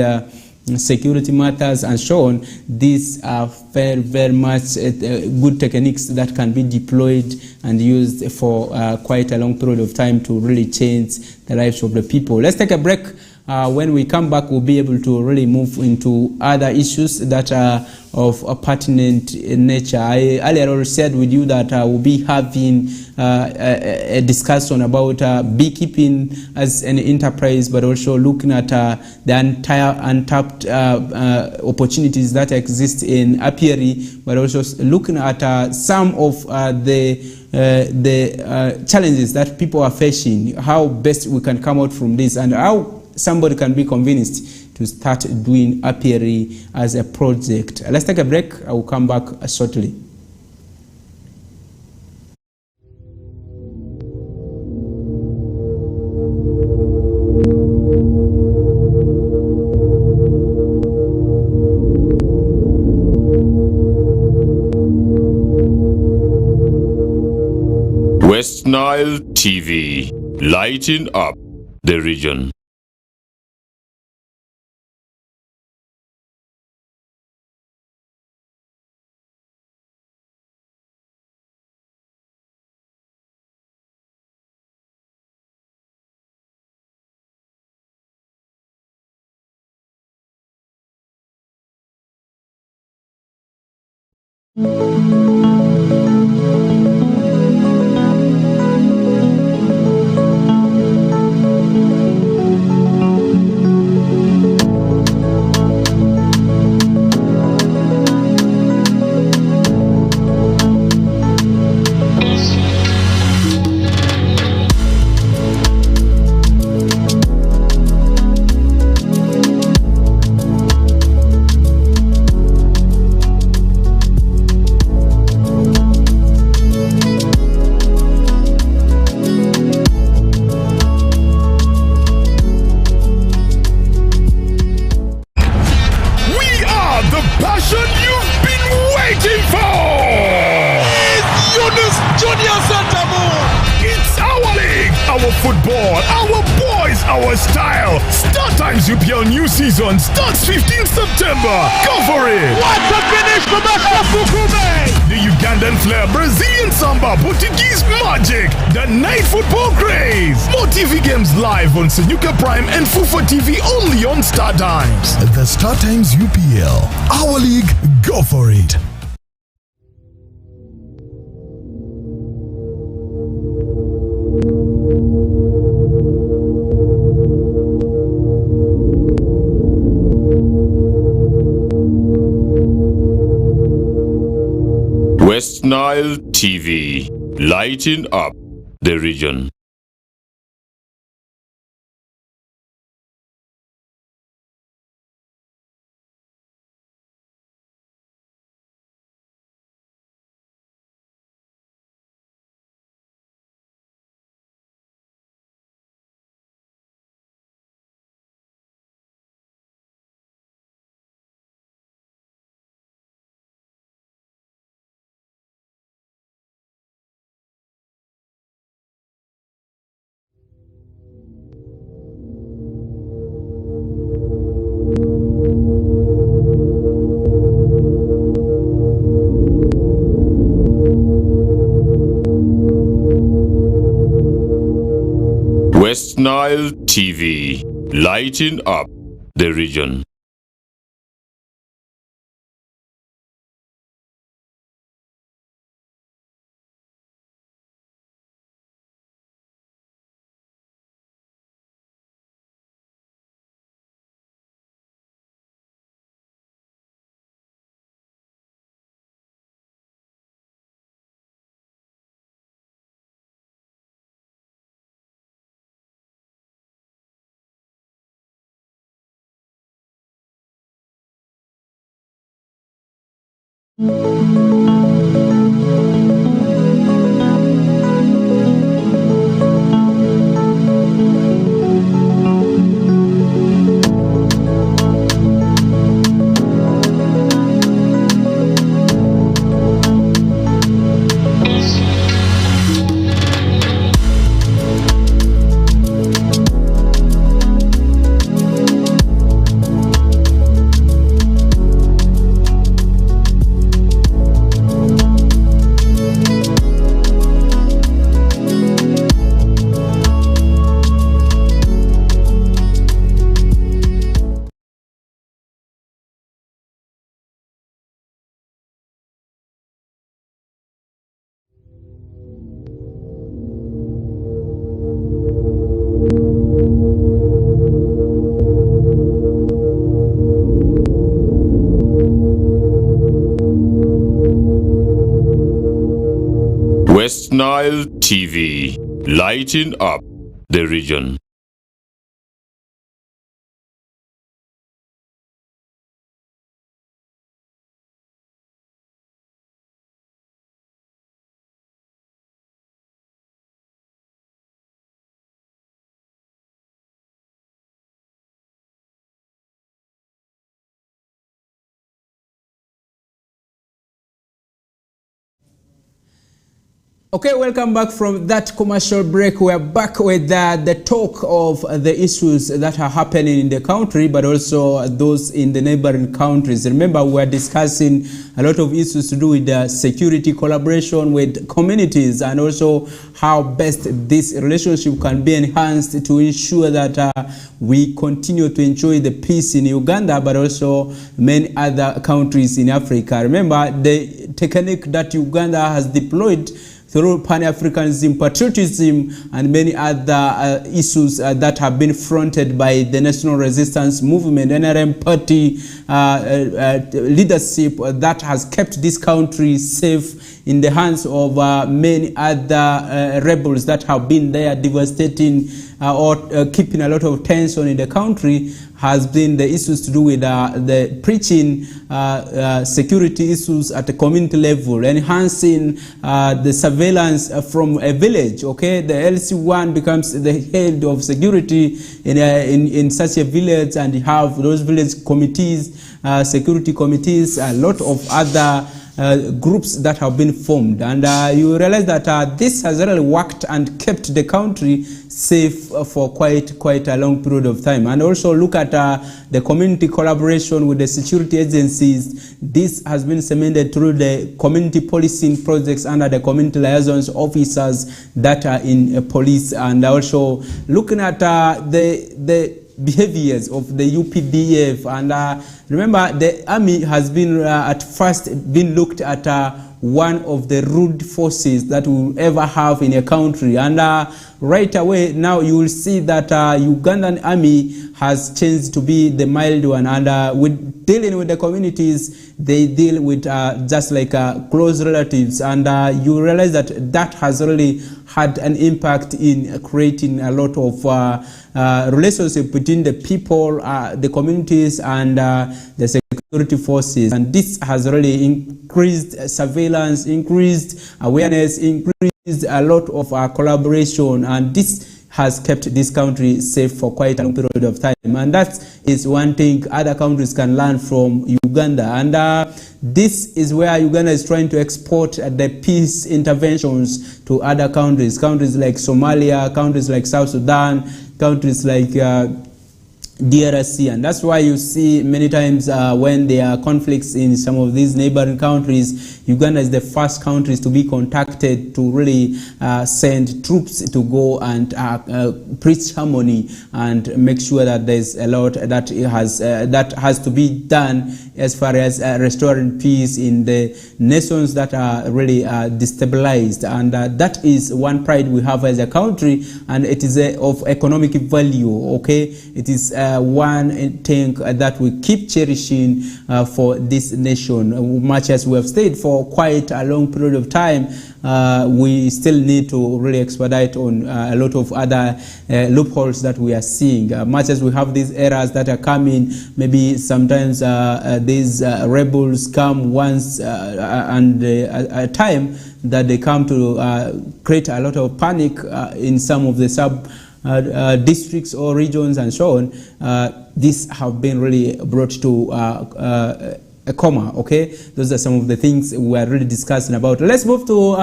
security matters and so on, these are very much good techniques that can be deployed and used for quite a long period of time to really change the lives of the people. Let's take a break. When we come back, we'll be able to really move into other issues that are of a pertinent nature. I earlier already said with you that we'll be having a discussion about beekeeping as an enterprise, but also looking at the entire untapped opportunities that exist in apiary, but also looking at some of the challenges that people are facing, how best we can come out from this, and how somebody can be convinced to start doing apiary as a project. Let's take a break. I will come back shortly. West Nile TV, lighting up the region. Football, our boys, our style. Start Times UPL new season starts 15th September. Go for it! What a finish for Master Fukume! The Ugandan flair, Brazilian samba, Portuguese magic, the night football craze. More TV games live on Senyuka Prime and Fufa TV only on Star Times. The Star Times UPL, our league, go for it. West Nile TV, lighting up the region. West Nile TV, lighting up the region. West Nile TV, lighting up the region. Okay, welcome back from that commercial break. We're back with the talk of the issues that are happening in the country, but also those in the neighboring countries. Remember, we're discussing a lot of issues to do with security, collaboration with communities, and also how best this relationship can be enhanced to ensure that we continue to enjoy the peace in Uganda, but also many other countries in Africa. Remember, the technique that Uganda has deployed through Pan-Africanism, patriotism, and many other issues that have been fronted by the National Resistance Movement, NRM party leadership that has kept this country safe in the hands of many other rebels that have been there devastating or keeping a lot of tension in the country, has been the issues to do with the preaching security issues at the community level, enhancing the surveillance from a village. Okay, the LC1 becomes the head of security in such a village, and you have those village committees, security committees, a lot of other groups that have been formed, and you realize that this has really worked and kept the country safe for quite a long period of time. And also look at the community collaboration with the security agencies. This has been cemented through the community policing projects under the community liaisons officers that are in police, and also looking at the behaviors of the UPDF. And remember, the army has been at first been looked at one of the rude forces that we will ever have in a country, and right away now you will see that Ugandan army has changed to be the mild one, and with dealing with the communities, they deal with just like close relatives, and you realize that that has really had an impact in creating a lot of relationship between the people, the communities, and the security forces. And this has really increased surveillance, increased awareness, increased a lot of collaboration, and this has kept this country safe for quite a long period of time. And that is one thing other countries can learn from Uganda. And this is where Uganda is trying to export the peace interventions to other countries, countries like Somalia, countries like South Sudan, countries like DRC. And that's why you see many times when there are conflicts in some of these neighboring countries, Uganda is the first countries to be contacted to really send troops to go and preach harmony and make sure that there's a lot that has to be done as far as restoring peace in the nations that are really destabilized. And that is one pride we have as a country, and it is of economic value. Okay, it is one thing that we keep cherishing for this nation. Much as we have stayed for quite a long period of time, we still need to really expedite on a lot of other loopholes that we are seeing. Much as we have these errors that are coming, maybe sometimes these rebels come once and a time that they come to create a lot of panic in some of the districts or regions and so on. These have been really brought to a comma. Okay, those are some of the things we are really discussing about. Let's move to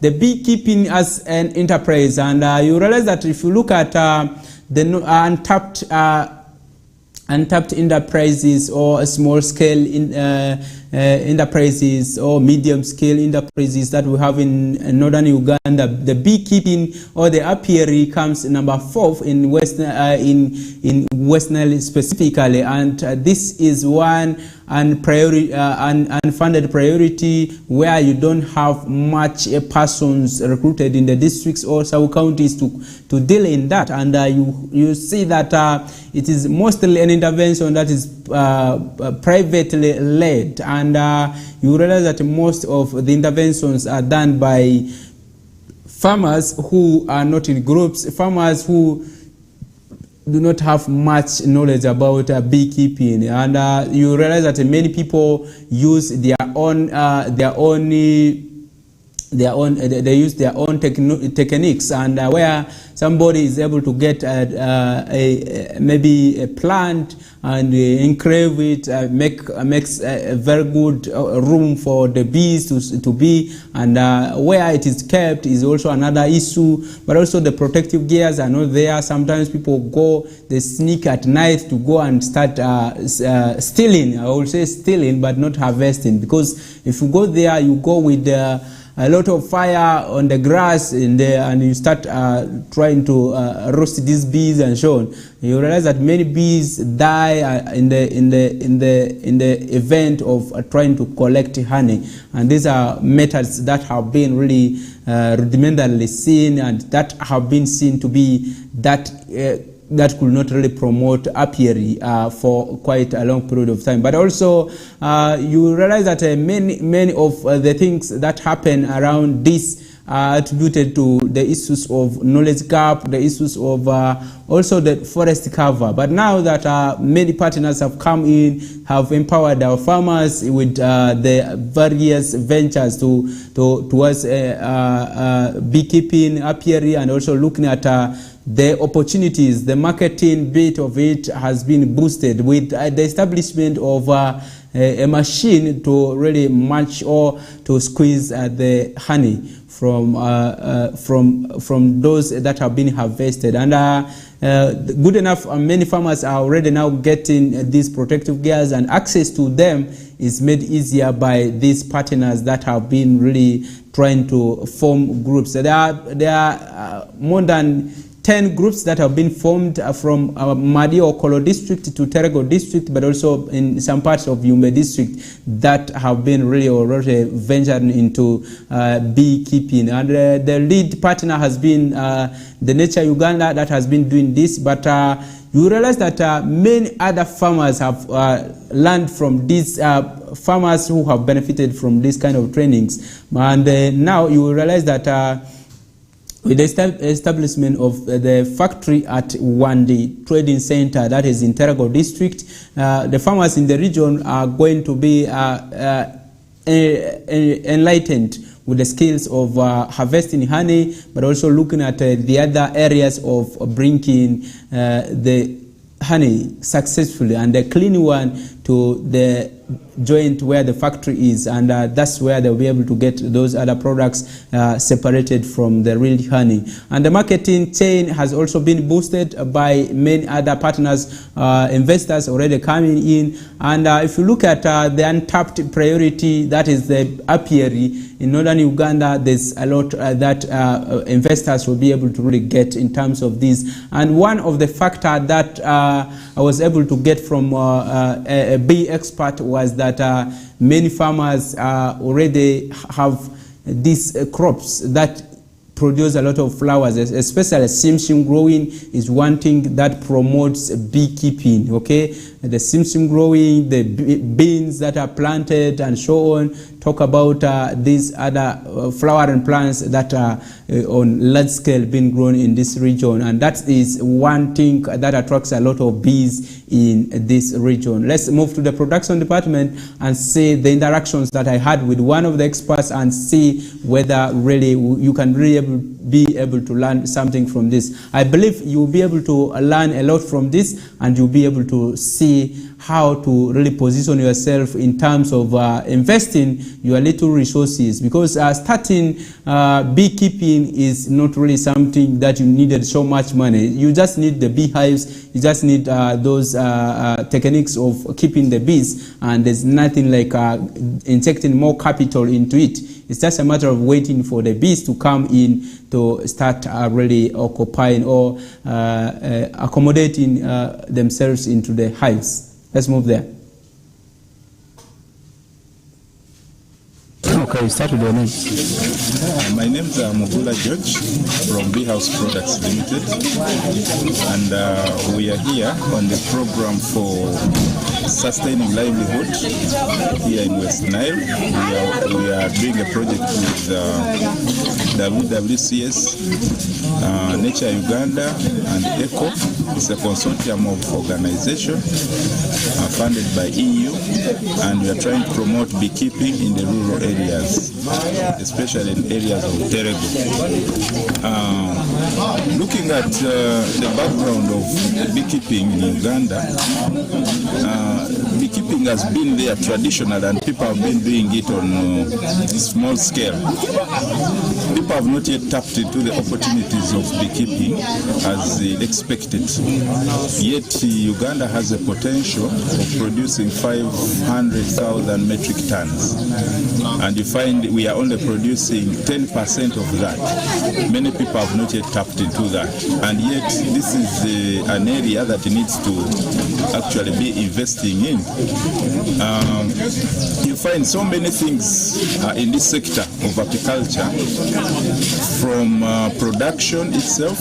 the beekeeping as an enterprise, and you realize that if you look at the untapped enterprises or small scale enterprises or medium scale enterprises that we have in northern Uganda, the beekeeping or the apiary comes number 4 in West Nile specifically, and this is one unfunded priority where you don't have much persons recruited in the districts or sub-counties to deal in that, and you see that it is mostly an intervention that is privately led, and you realize that most of the interventions are done by farmers who are not in groups, farmers who do not have much knowledge about beekeeping, and you realize that many people use their own they use their own techniques, and where somebody is able to get maybe a plant and engrave it, makes a very good room for the bees to be, and where it is kept is also another issue. But also the protective gears are not there. Sometimes people they sneak at night to go and start stealing. I will say stealing, but not harvesting, because if you go there, you go with a lot of fire on the grass and you start trying to roast these bees and so on. You realize that many bees die in the event of trying to collect honey, and these are methods that have been really rudimentarily seen, and that have been seen to be that could not really promote apiary for quite a long period of time. But also you realize that many of the things that happen around this are attributed to the issues of knowledge gap, the issues of also the forest cover. But now that many partners have come in, have empowered our farmers with the various ventures towards beekeeping, apiary, and also looking at the opportunities, the marketing bit of it has been boosted with the establishment of a machine to really match or to squeeze the honey from those that have been harvested. And good enough, many farmers are already now getting these protective gears, and access to them is made easier by these partners that have been really trying to form groups. There are more than 10 groups that have been formed from Madi or Kolo district to Terego district, but also in some parts of Yumbe district that have been really already venturing into beekeeping. And the lead partner has been the Nature Uganda that has been doing this, but you realize that many other farmers have learned from these farmers who have benefited from this kind of trainings. And now you will realize that with the establishment of the factory at Wandi Trading Center, that is in Terego district, the farmers in the region are going to be enlightened with the skills of harvesting honey, but also looking at the other areas of bringing the honey successfully and the clean one to the joint where the factory is, and that's where they'll be able to get those other products separated from the real honey. And the marketing chain has also been boosted by many other partners, investors already coming in. And if you look at the untapped priority, that is the apiary in northern Uganda, there's a lot that investors will be able to really get in terms of this. And one of the factors that I was able to get from a bee expert was that many farmers already have these crops that produce a lot of flowers, especially simsim growing is one thing that promotes beekeeping. Okay, the simsim growing, the beans that are planted and so on. Talk about these other flowering plants that are on large scale being grown in this region, and that is one thing that attracts a lot of bees in this region. Let's move to the production department and see the interactions that I had with one of the experts and see whether really you can really be able to learn something from this. I believe you'll be able to learn a lot from this, and you'll be able to see how to really position yourself in terms of investing your little resources, because starting beekeeping is not really something that you needed so much money. You just need the beehives, you just need those techniques of keeping the bees, and there's nothing like injecting more capital into it. It's just a matter of waiting for the bees to come in to start really occupying or accommodating themselves into the hives. Let's move there. Okay, start with your name. My name is Mugula George from Bee House Products Limited, and we are here on the program for sustaining livelihood here in West Nile. We are doing a project with WWCS, Nature Uganda, and ECO. It's a consortium of organizations funded by EU, and we are trying to promote beekeeping in the rural areas, especially in areas of Terego. Looking at the background of beekeeping in Uganda, beekeeping has been there traditional, and people have been doing it on small scale. People have not yet tapped into the opportunities of beekeeping as expected. Yet Uganda has a potential of producing 500,000 metric tons, and you find we are only producing 10% of that. Many people have not yet tapped into that, and yet this is an area that needs to actually be investing in. You find so many things in this sector of apiculture, from production itself.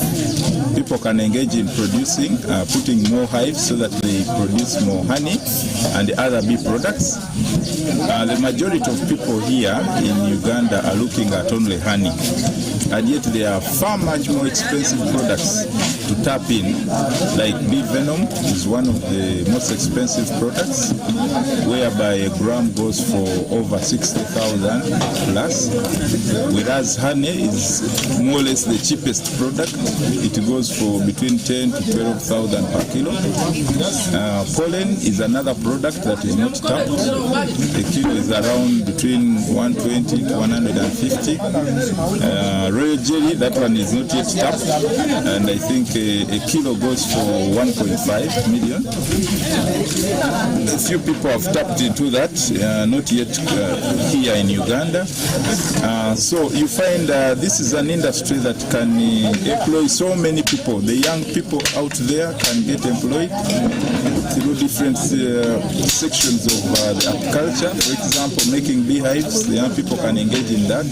People can engage in producing, putting more hives so that they produce more honey and other bee products. The majority of people here in Uganda are looking at only honey, and yet there are far much more expensive products to tap in, like bee venom is one of the most expensive products, whereby a gram goes for over 60,000 plus, whereas honey is more or less the cheapest product. It goes for between 10 to 12,000 per kilo. Pollen is another product that is not tapped. The kilo is around between 120 to 150. Royal jelly, that one is not yet tapped, and I think a kilo goes for 1.5 million. A few people have tapped into that, not yet here in Uganda. So you find this is an industry that can employ so many people. The young people out there can get employed through different sections of the apiculture. For example, making beehives, the young people can engage in that.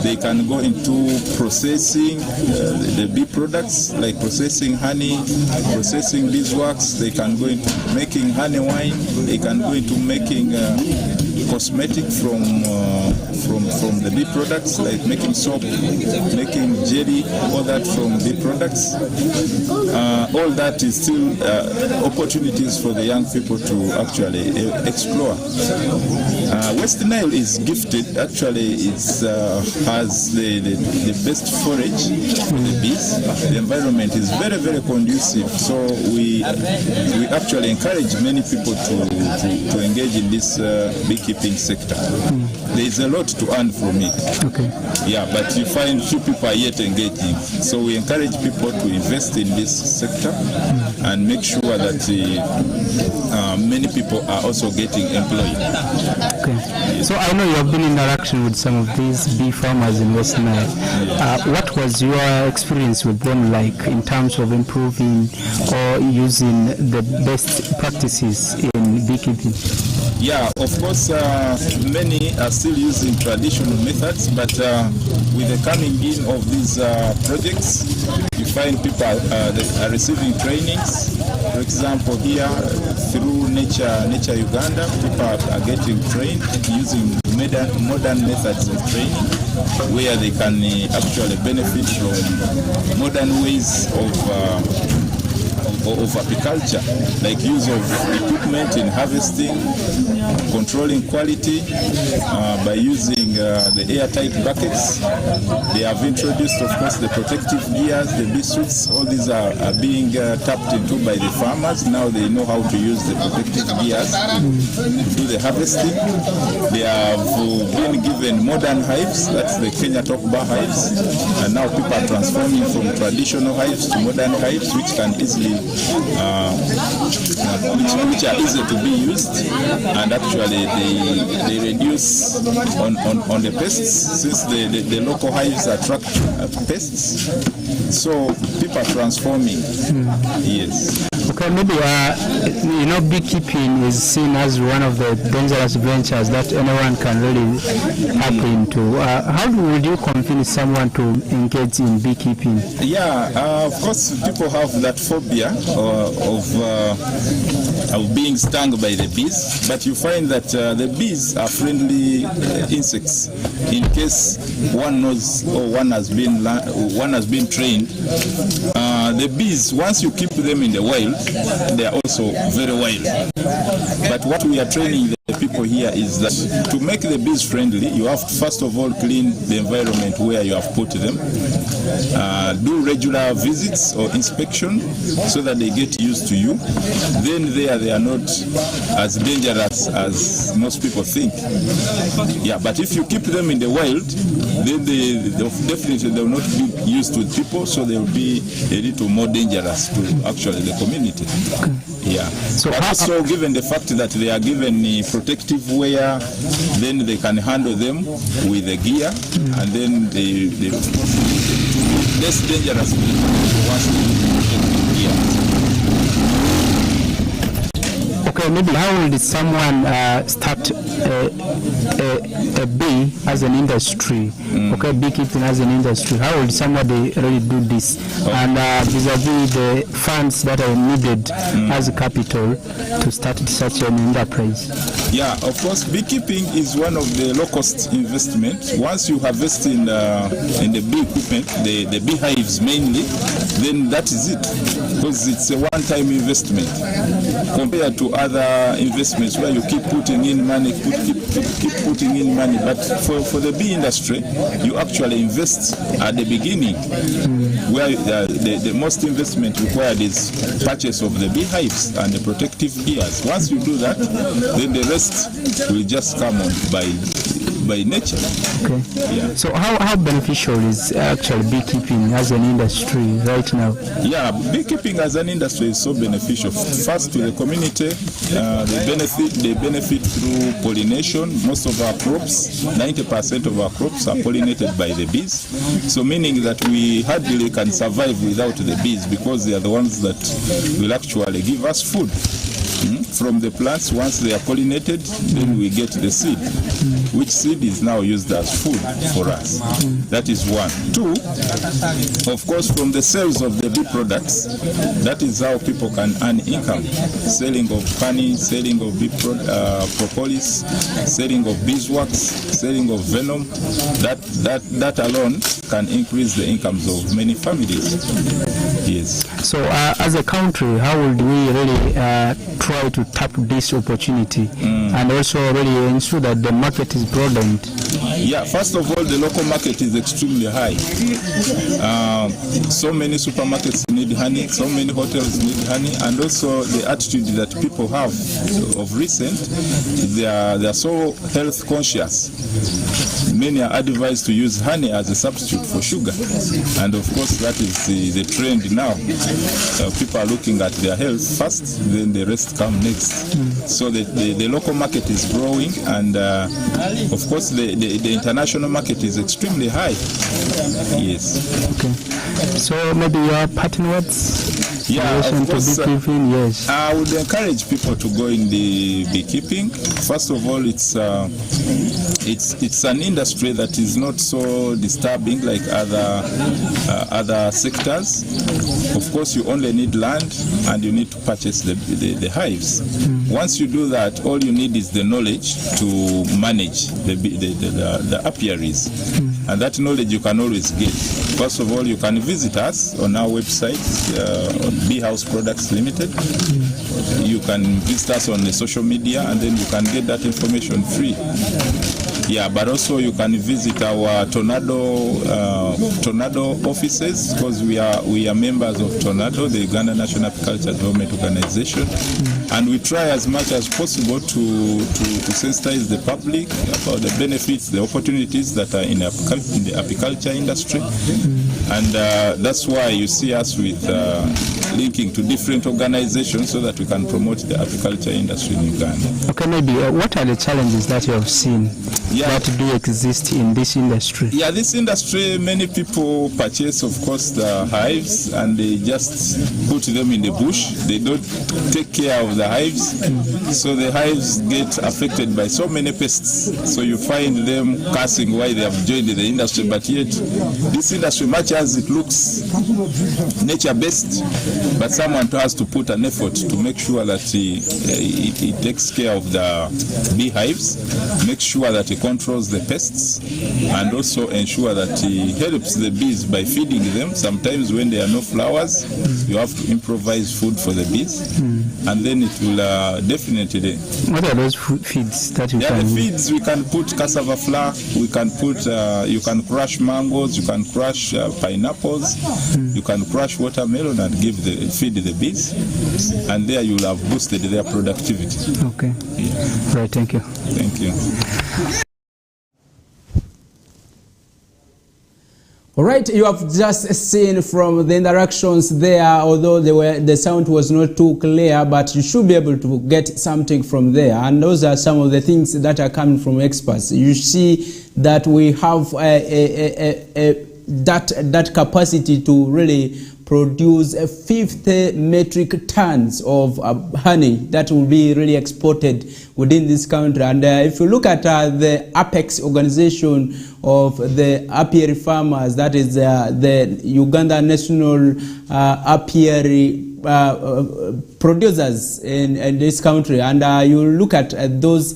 They can go into processing the bee products, like processing honey, processing beeswax. They can go into making honey wine. They can go into making cosmetic from the bee products, like making soap, making jelly, all that from bee products. All that is still opportunities for the young people to actually explore. West Nile is gifted. Actually, it has the best forage for the bees. The environment is very, very conducive. So we actually encourage many people to engage in this beekeeping sector. There is a lot to earn from it. Okay. Yeah, but you find few people are yet engaging. So we encourage people to invest in this sector and make sure that many people are also getting employed. Okay. So I know you have been in interaction with some of these bee farmers in West Nile. What was your experience with them like in terms of improving or using the best practices in beekeeping? Yeah, of course, many are still using traditional methods, but with the coming in of these projects, you find people are receiving trainings. For example, here through Nature Uganda, people are getting trained using modern methods of training, where they can actually benefit from modern ways of apiculture, like use of equipment in harvesting, controlling quality by using the airtight buckets. They have introduced, of course, the protective gears, the bee suits. All these are being tapped into by the farmers. Now they know how to use the protective gears to do the harvesting. They have been given modern hives, that's the Kenya top bar hives, and now people are transforming from traditional hives to modern hives, which can easily which are easy to be used, and actually they reduce on the pests, since the local hives attract pests. So people are transforming. Yes. Okay, maybe beekeeping is seen as one of the dangerous ventures that anyone can really tap into. How would you convince someone to engage in beekeeping? Yeah, of course, people have that phobia of being stung by the bees, but you find that the bees are friendly insects. In case one knows or one has been trained, the bees, once you keep them in the wild, they are also very wild. But what we are training the people here is that to make the bees friendly, you have to first of all clean the environment where you have put them, do regular visits or inspection so that they get used to you. Then they are not as dangerous as most people think. Yeah, but if you keep them in the wild, then they will not be used to people, so they will be a little more dangerous to actually the community. Yeah. So also, given the fact that they are given protective wear, then they can handle them with the gear, and then they less dangerous once they protective gear. Okay, maybe how would someone start a bee as an industry? Okay, beekeeping as an industry. How would somebody really do this? And vis-a-vis the funds that are needed as capital to start such an enterprise? Yeah, of course, beekeeping is one of the low-cost investment. Once you harvest in the bee equipment, the beehives mainly, then that is it, because it's a one-time investment compared to other investments where you keep putting in money, keep putting in money. But for the bee industry, you actually invest at the beginning, where the most investment required is purchase of the beehives and the protective gears. Once you do that, then the rest will just come on by nature. Okay. Yeah. So how beneficial is actually beekeeping as an industry right now? Yeah, beekeeping as an industry is so beneficial. First, to the community, they benefit through pollination. Most of our crops, 90% of our crops are pollinated by the bees. So meaning that we hardly can survive without the bees, because they are the ones that will actually give us food. From the plants, once they are pollinated, then we get the seed, which seed is now used as food for us. That is one. Two, of course, from the sales of the bee products, that is how people can earn income. Selling of honey, selling of bee propolis, selling of beeswax, selling of venom, that alone can increase the incomes of many families. Yes. So as a country, how would we really try to tap this opportunity and also really ensure that the market is broadened? Yeah, first of all, the local market is extremely high. So many supermarkets need honey, so many hotels need honey, and also the attitude that people have of recent, they are so health conscious. Many are advised to use honey as a substitute for sugar, and of course that is the trend now. People are looking at their health first, then the rest come next. So the local market is growing, and of course the international market is extremely high. Yes. Okay. So maybe your parting words? Yeah, of course, beekeeping, yes. I would encourage people to go in the beekeeping. First of all, it's an industry that is not so disturbing like other sectors. Of course, you only need land and you need to purchase the hives. Once you do that, all you need is the knowledge to manage the apiaries. And that knowledge you can always get. First of all, you can visit us on our website, Bee House Products Limited. You can visit us on the social media, and then you can get that information free. Yeah, but also you can visit our Tornado offices, because we are members of Tornado, the Uganda National Apiculture Development Organization, and we try as much as possible to sensitize the public about the benefits, the opportunities that are in the apiculture industry, and that's why you see us with linking to different organizations so that we can promote the apiculture industry in Uganda. Okay, maybe what are the challenges that you have seen that do exist in this industry? Yeah, this industry, many people purchase, of course, the hives and they just put them in the bush. They don't take care of the hives. So the hives get affected by so many pests. So you find them cursing why they have joined the industry, but yet this industry, much as it looks nature-based, but someone has to put an effort to make sure that it takes care of the beehives, make sure that it controls the pests, and also ensure that it helps the bees by feeding them. Sometimes when there are no flowers, you have to improvise food for the bees, and then it will definitely... What are those feeds that you Yeah, can the feeds, we can put cassava flour, we can put, you can crush mangoes, you can crush pineapples, you can crush watermelon and feed the bees, and there you will have boosted their productivity. Okay. Yeah. Right, thank you. Thank you. All right, you have just seen from the interactions there, although the sound was not too clear, but you should be able to get something from there. And those are some of the things that are coming from experts. You see that we have that capacity to really produce 50 metric tons of honey that will be really exported within this country. And if you look at the Apex organization of the apiary farmers, that is the Uganda National Apiary producers in this country, and you look at those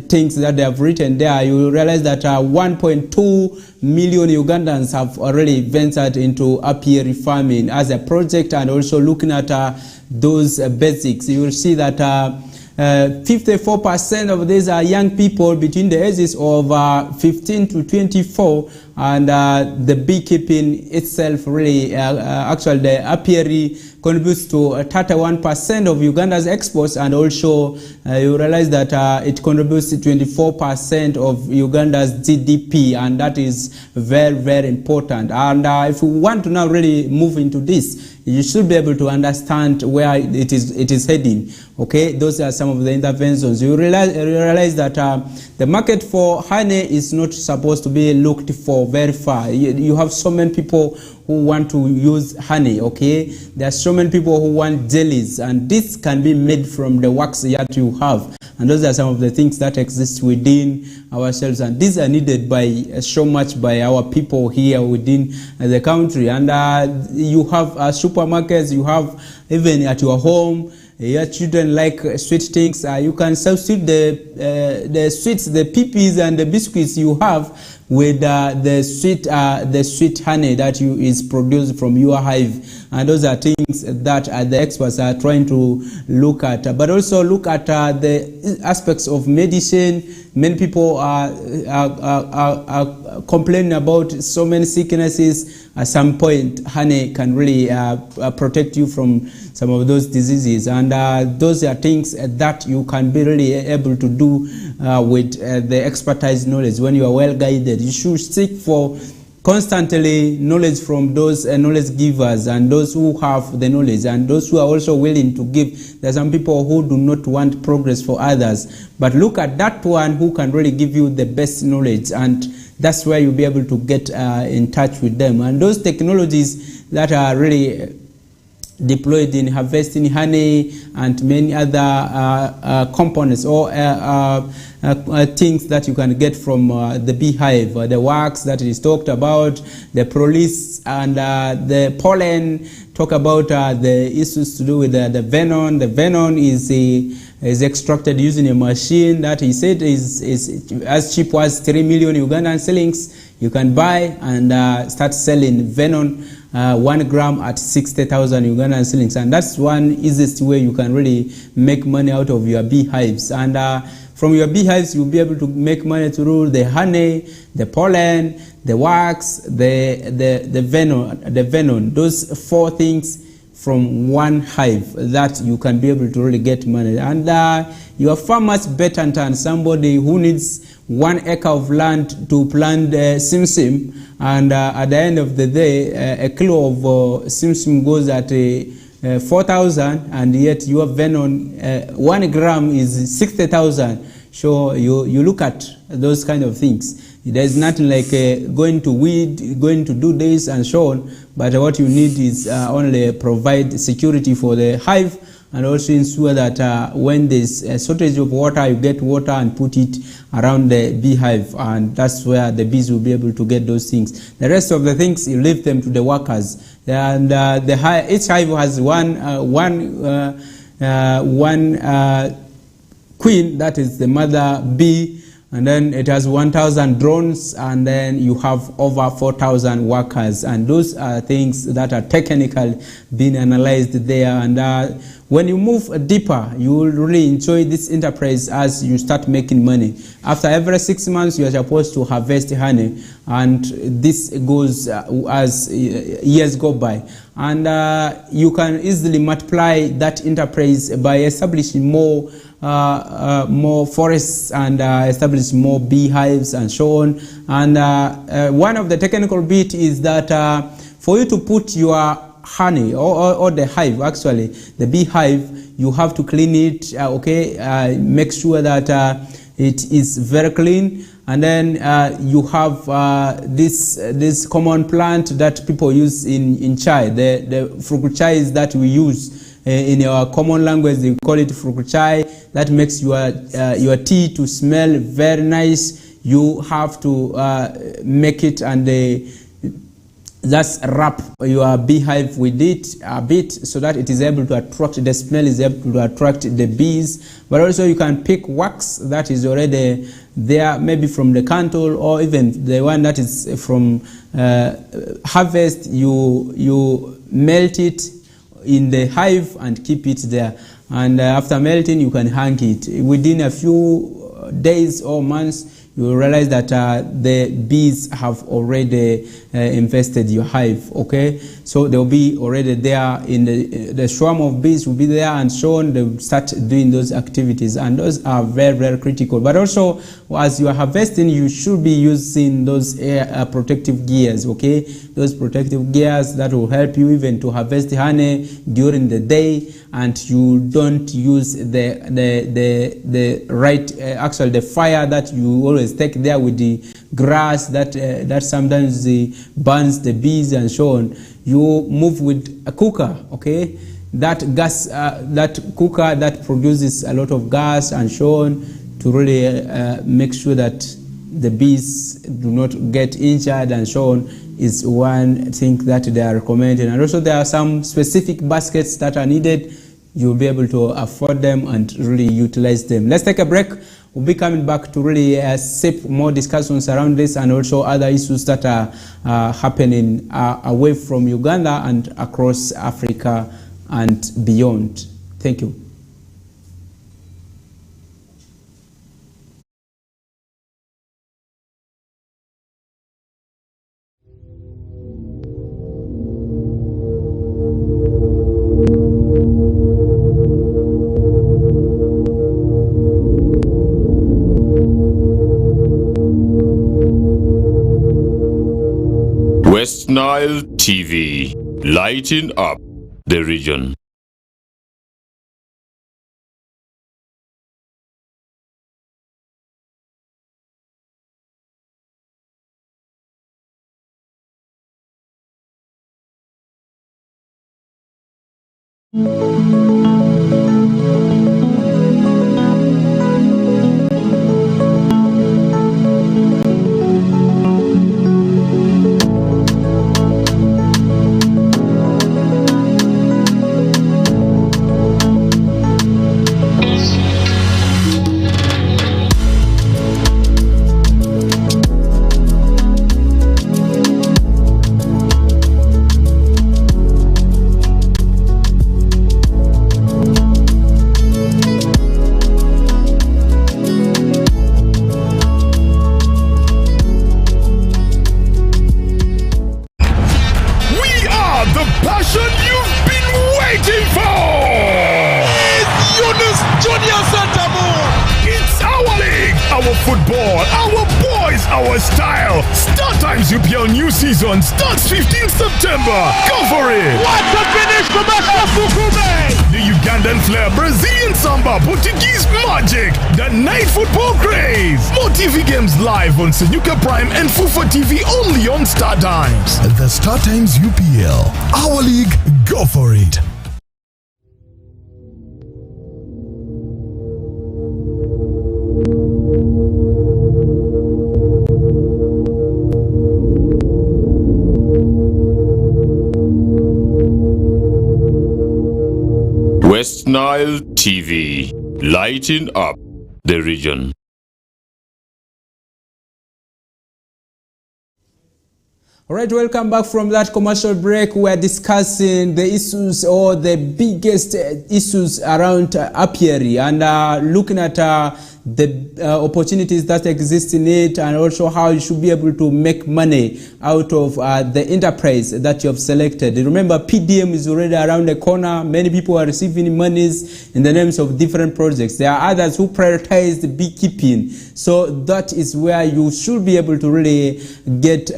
things that they have written there, you realize that 1.2 million Ugandans have already ventured into apiary farming as a project, and also looking at those basics. You will see that 54% of these are young people between the ages of 15 to 24, and the beekeeping itself really, actually the apiary contributes to 31% of Uganda's exports, and also you realize that it contributes to 24% of Uganda's GDP, and that is very, very important. And if we want to now really move into this, you should be able to understand where it is heading. Okay, those are some of the interventions. You realize that the market for honey is not supposed to be looked for very far. You have so many people who want to use honey, okay? There are so many people who want jellies, and this can be made from the wax that you have. And those are some of the things that exist within ourselves, and these are needed by so much by our people here within the country. And you have supermarkets, you have even at your home. Your children like sweet things. You can substitute the sweets, the peepees and the biscuits you have with the sweet honey that is produced from your hive. And those are things that the experts are trying to look at. But also look at the aspects of medicine. Many people are complaining about so many sicknesses. At some point, honey can really protect you from some of those diseases. And those are things that you can be really able to do with the expertise knowledge. When you are well guided, you should seek for constantly knowledge from those knowledge givers and those who have the knowledge and those who are also willing to give. There are some people who do not want progress for others, but look at that one who can really give you the best knowledge, and that's where you'll be able to get in touch with them. And those technologies that are really deployed in harvesting honey and many other components or things that you can get from the beehive, the wax that is talked about, the prolix and the pollen. Talk about the issues to do with the venom. The venom is extracted using a machine that he said is as cheap as 3 million Ugandan shillings. You can buy and start selling venom 1 gram at 60,000 Ugandan shillings, and that's one easiest way you can really make money out of your beehives. And from your beehives, you'll be able to make money through the honey, the pollen, the wax, the venom. Those 4 things from one hive that you can be able to really get money. And your farmers better than somebody who needs 1 acre of land to plant simsim, and at the end of the day, a kilo of simsim goes at 4,000, and yet your venom 1 gram is 60,000. So you look at those kind of things. There's nothing like going to weed, going to do this and so on, but what you need is only provide security for the hive, and also ensure that when there's a shortage of water, you get water and put it around the beehive, and that's where the bees will be able to get those things. The rest of the things, you leave them to the workers. And each hive has one queen, that is the mother bee, and then it has 1,000 drones, and then you have over 4,000 workers, and those are things that are technically being analyzed there. And when you move deeper, you will really enjoy this enterprise as you start making money. After every 6 months, you are supposed to harvest honey, and this goes as years go by. And you can easily multiply that enterprise by establishing more forests and establish more beehives and so on. And one of the technical bit is that for you to put your honey or the hive, actually the beehive, you have to clean it, make sure that it is very clean. And then you have this common plant that people use in chai, the fruit chai that we use. In our common language, they call it fruit chai. That makes your tea to smell very nice. You have to make it and just wrap your beehive with it a bit so that it is able to attract, the smell is able to attract the bees. But also you can pick wax that is already there, maybe from the candle, or even the one that is from harvest. You melt it in the hive and keep it there, and after melting you can hang it. Within a few days or months, you will realize that the bees have already infested your hive. Okay, so they'll be already there, in the swarm of bees will be there, and so on. They will start doing those activities, and those are very, very critical. But also, as you are harvesting, you should be using those protective gears. Okay, those protective gears that will help you even to harvest honey during the day, and you don't use the right actually the fire that you always take there with the grass that sometimes burns the bees and so on. You move with a cooker, okay? That gas, that cooker that produces a lot of gas and so on, to really make sure that the bees do not get injured and so on, is one thing that they are recommending. And also there are some specific baskets that are needed. You'll be able to afford them and really utilize them. Let's take a break. We'll be coming back to really sip more discussions around this and also other issues that are happening away from Uganda and across Africa and beyond. Thank you. West Nile TV, lighting up the region. our style. Star Times UPL new season starts 15th September. Go for it. What a finish from Fukume! The Ugandan flair, Brazilian samba, Portuguese magic, the night football craze. More TV games live on Senyuka Prime and Fufa TV only on Star Times. The Star Times UPL. Our league, go for it. West Nile TV, lighting up the region. All right, welcome back from that commercial break. We are discussing the issues or the biggest issues around apiary and looking at the opportunities that exist in it, and also how you should be able to make money out of the enterprise that you have selected. Remember, PDM is already around the corner. Many people are receiving monies in the names of different projects. There are others who prioritize the beekeeping. So that is where you should be able to really get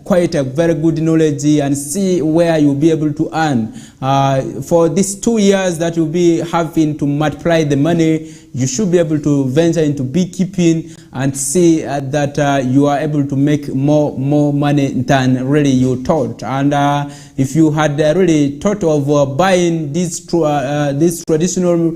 quite a very good knowledge and see where you'll be able to earn. For these 2 years that you'll be having to multiply the money, you should be able to venture into beekeeping and see that you are able to make more money than really you thought. And if you had really thought of buying these traditional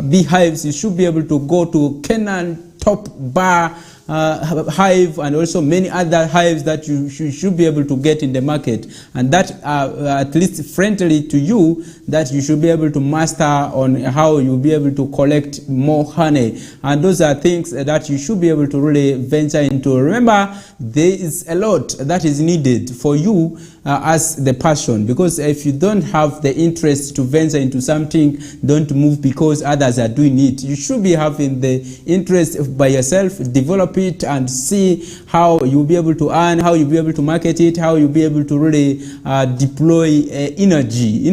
beehives, you should be able to go to Canaan Top Bar hive and also many other hives that you should be able to get in the market, and that at least friendly to you, that you should be able to master on how you'll be able to collect more honey. And those are things that you should be able to really venture into. Remember, there is a lot that is needed for you as the passion, because if you don't have the interest to venture into something, don't move because others are doing it. You should be having the interest by yourself, develop it and see how you'll be able to earn, how you'll be able to market it, how you'll be able to really deploy energy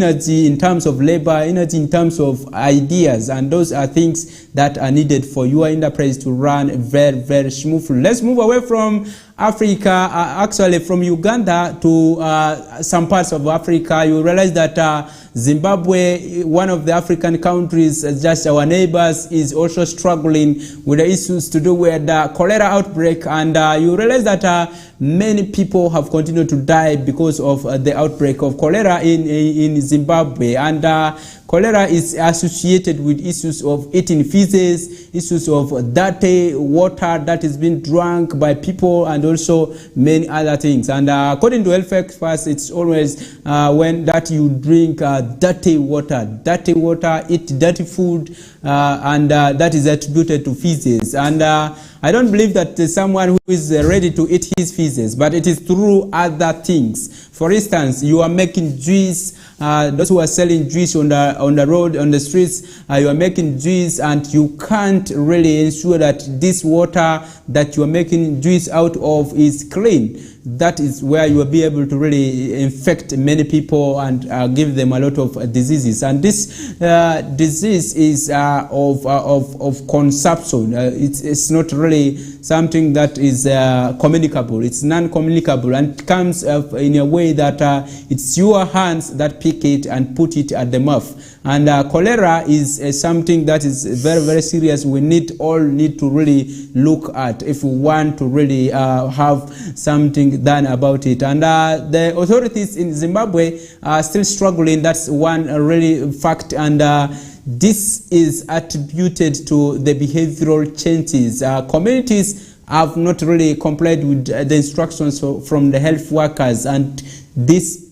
in terms of labor, energy in terms of ideas, and those are things that are needed for your enterprise to run very, very smoothly. Let's move away from Africa, actually from Uganda to some parts of Africa. You realize that Zimbabwe, one of the African countries, just our neighbors, is also struggling with the issues to do with the cholera outbreak, and you realize that many people have continued to die because of the outbreak of cholera in Zimbabwe, and cholera is associated with issues of eating feces, issues of dirty water that is being drunk by people, and also many other things. And according to health experts, it's always when that you drink dirty water, eat dirty food, and that is attributed to feces. And I don't believe that there's someone who is ready to eat his feces, but it is through other things. For instance, you are making juice. Those who are selling juice on the road, on the streets, you are making juice, and you can't really ensure that this water that you are making juice out of is clean. That is where you will be able to really infect many people and give them a lot of diseases. And this disease is of consumption. It's not really something that is communicable. It's non-communicable, and it comes in a way that it's your hands that pick it and put it at the mouth. And cholera is something that is very, very serious. We all need to really look at if we want to really have something done about it. And the authorities in Zimbabwe are still struggling. That's one really fact. And this is attributed to the behavioral changes. Communities have not really complied with the instructions from the health workers, and this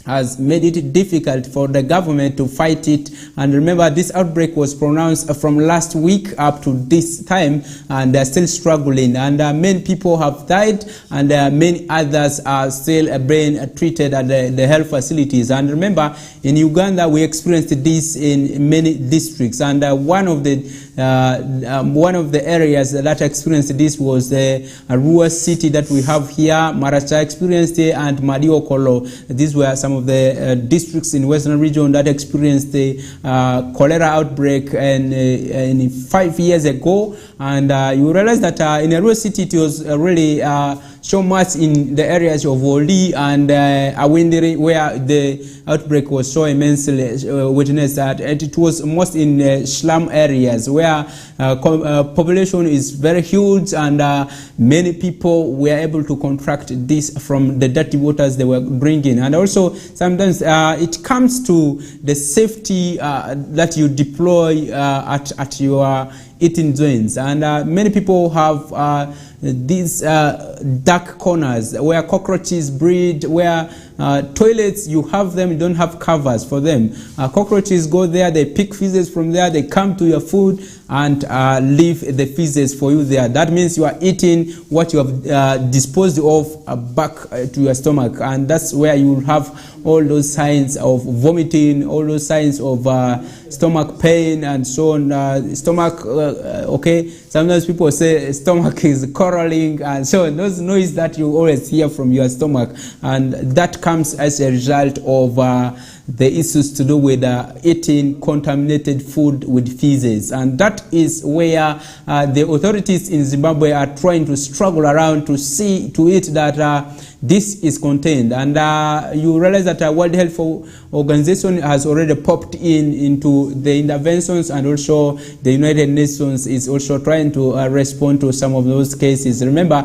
has made it difficult for the government to fight it. And remember, this outbreak was pronounced from last week up to this time, and they're still struggling, and many people have died, and many others are still being treated at the health facilities. And remember, in Uganda we experienced this in many districts, and one of the one of the areas that experienced this was the Arua city that we have here. Maracha experienced it, and Madiokolo. These were some of the districts in Western region that experienced the cholera outbreak in 5 years ago. And you realize that in Arua city it was really so much in the areas of Oli and Awindiri, where the outbreak was so immensely witnessed that it was most in slum areas where population is very huge, and many people were able to contract this from the dirty waters they were bringing. And also sometimes it comes to the safety that you deploy at your eating zones, and many people have these dark corners where cockroaches breed, where toilets, you have them, you don't have covers for them. Cockroaches go there, they pick feces from there, they come to your food and leave the feces for you there. That means you are eating what you have disposed of back to your stomach, and that's where you will have all those signs of vomiting, all those signs of stomach pain and so on. Stomach, okay, sometimes people say stomach is quarreling, and so on. Those noise that you always hear from your stomach, and that comes as a result of the issues to do with eating contaminated food with feces. And that is where the authorities in Zimbabwe are trying to struggle around to see to it that this is contained. And you realize that World Health Organization has already popped into the interventions, and also the United Nations is also trying to respond to some of those cases. Remember,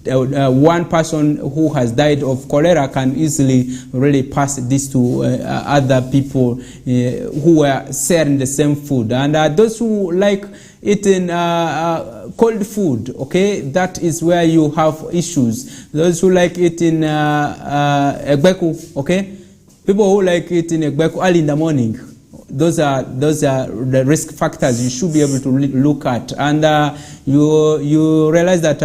one person who has died of cholera can easily really pass this to other people who were sharing the same food. And those who like eating cold food, okay, that is where you have issues. Those who like eating egbeku, okay, people who like eating egbeku early in the morning, those are the risk factors you should be able to look at. And you realize that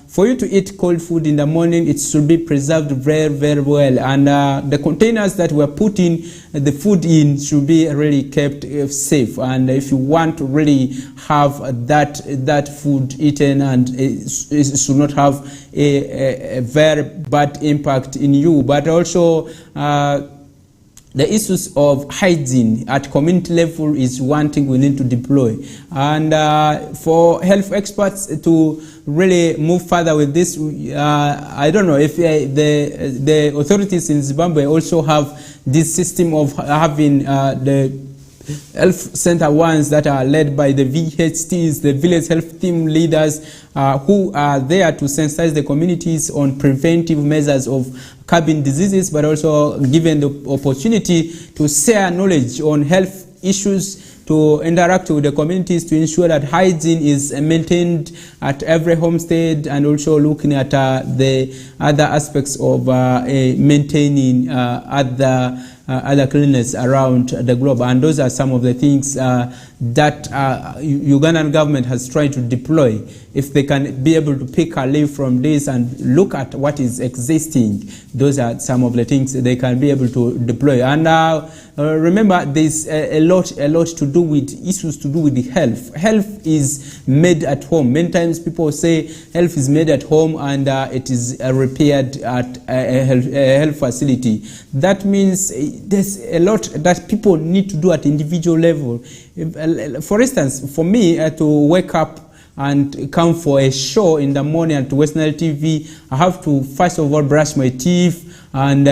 for you to eat cold food in the morning, it should be preserved very, very well. And the containers that we're putting the food in should be really kept safe. And if you want to really have that food eaten, and it should not have a very bad impact in you, but also the issues of hygiene at community level is one thing we need to deploy. And for health experts to really move further with this, I don't know if the authorities in Zimbabwe also have this system of having the health center ones that are led by the VHTs, the village health team leaders, who are there to sensitize the communities on preventive measures of curbing diseases, but also given the opportunity to share knowledge on health issues, to interact with the communities, to ensure that hygiene is maintained at every homestead, and also looking at the other aspects of maintaining other cleanliness around the globe. And those are some of the things that Ugandan government has tried to deploy. If they can be able to pick a leaf from this and look at what is existing, those are some of the things they can be able to deploy. And remember, there's a lot to do with issues to do with the health. Health is made at home. Many times people say health is made at home and it is repaired at a health facility. That means there's a lot that people need to do at individual level. For instance, for me to wake up and come for a show in the morning at Western TV, I have to first of all brush my teeth and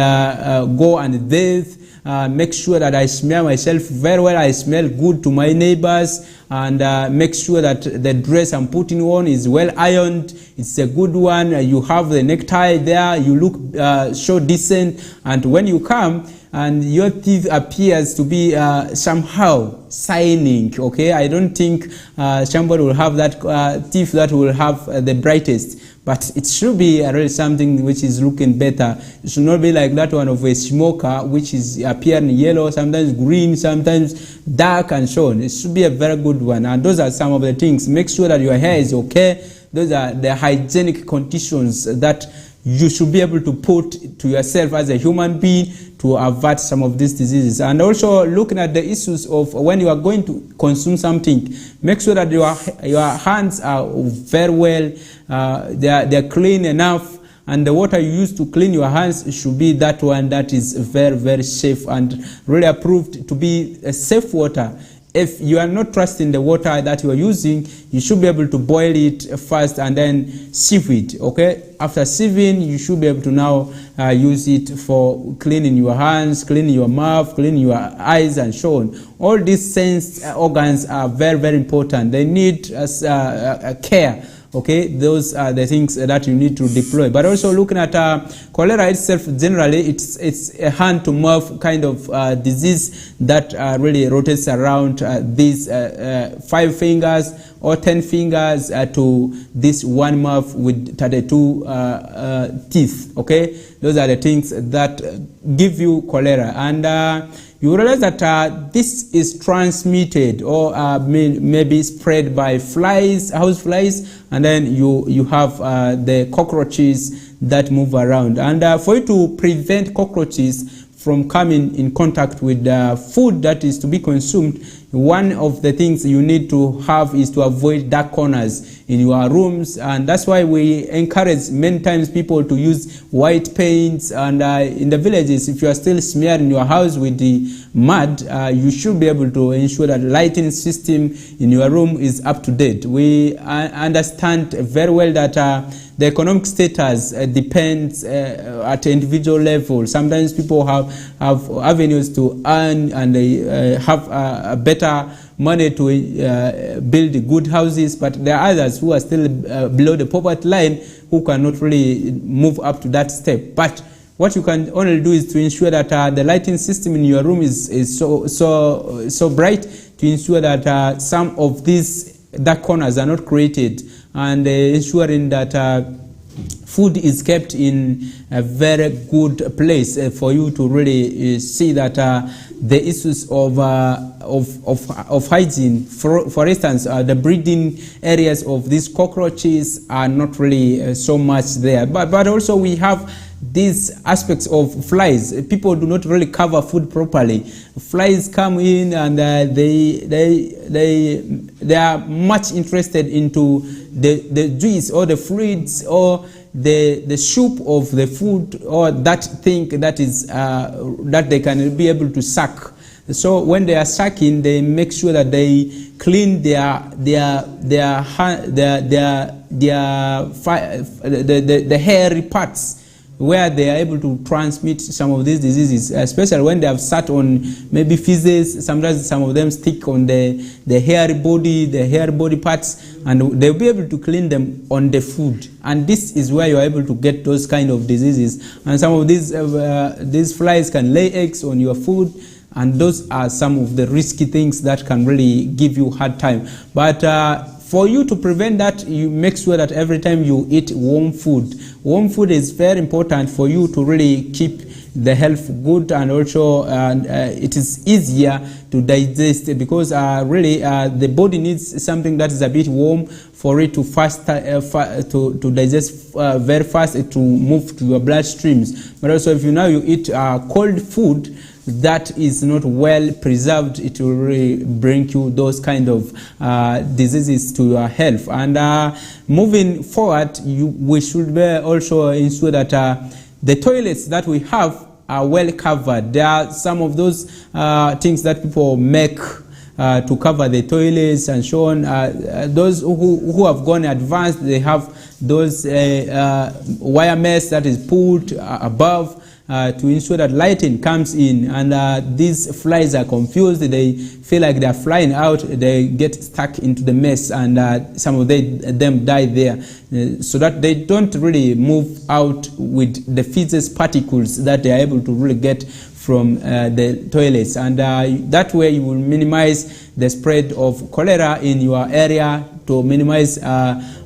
go and bathe. Make sure that I smell myself very well, I smell good to my neighbors, and make sure that the dress I'm putting on is well ironed, it's a good one, you have the necktie there, you look so decent, and when you come and your teeth appears to be somehow shining, okay, I don't think somebody will have that teeth that will have the brightest. But it should be really something which is looking better. It should not be like that one of a smoker, which is appearing yellow, sometimes green, sometimes dark, and so on. It should be a very good one. And those are some of the things. Make sure that your hair is okay. Those are the hygienic conditions that you should be able to put to yourself as a human being to avert some of these diseases. And also looking at the issues of when you are going to consume something, make sure that your hands are very well, they're clean enough, and the water you use to clean your hands should be that one that is very, very safe and really approved to be a safe water. If you are not trusting the water that you are using, you should be able to boil it first and then sieve it, okay? After sieving, you should be able to now use it for cleaning your hands, cleaning your mouth, cleaning your eyes, and so on. All these sense organs are very, very important. They need care. Okay, those are the things that you need to deploy. But also looking at cholera itself, generally it's a hand-to-mouth kind of disease that really rotates around these 5 fingers or 10 fingers to this one mouth with 32 teeth. Okay, those are the things that give you cholera. And you realize that this is transmitted or maybe spread by flies, house flies, and then you have the cockroaches that move around. And for you to prevent cockroaches from coming in contact with food that is to be consumed, one of the things you need to have is to avoid dark corners in your rooms, and that's why we encourage many times people to use white paints. And in the villages, if you are still smearing your house with the mud, you should be able to ensure that lighting system in your room is up to date. We understand very well that the economic status depends at individual level. Sometimes people have avenues to earn, and they have a better money to build good houses, but there are others who are still below the poverty line who cannot really move up to that step. But what you can only do is to ensure that the lighting system in your room is so bright, to ensure that some of these dark corners are not created, and ensuring that food is kept in a very good place for you to really see that the issues of hygiene, for instance, the breeding areas of these cockroaches are not really so much there. But also we have these aspects of flies. People do not really cover food properly. Flies come in, and they are much interested into the juice or the fluids or the soup of the food, or that thing that is that they can be able to suck. So when they are sucking, they make sure that they clean the hairy parts, where they are able to transmit some of these diseases, especially when they have sat on maybe feces. Sometimes some of them stick on the hairy body parts, and they'll be able to clean them on the food. And this is where you're able to get those kind of diseases. And some of these flies can lay eggs on your food, and those are some of the risky things that can really give you hard time. But for you to prevent that, you make sure that every time you eat warm food. Warm food is very important for you to really keep the health good, and also it is easier to digest, because really the body needs something that is a bit warm for it to to digest very fast, to move to your bloodstreams. But also if you eat cold food that is not well preserved, it will really bring you those kind of diseases to your health. And moving forward, we should also ensure that the toilets that we have are well covered. There are some of those things that people make to cover the toilets and so on. Those who have gone advanced, they have those wire mesh that is pulled above to ensure that lighting comes in, and these flies are confused. They feel like they are flying out, they get stuck into the mess, and some of them die there, so that they don't really move out with the feces particles that they are able to really get from the toilets. And that way you will minimize the spread of cholera in your area, to minimize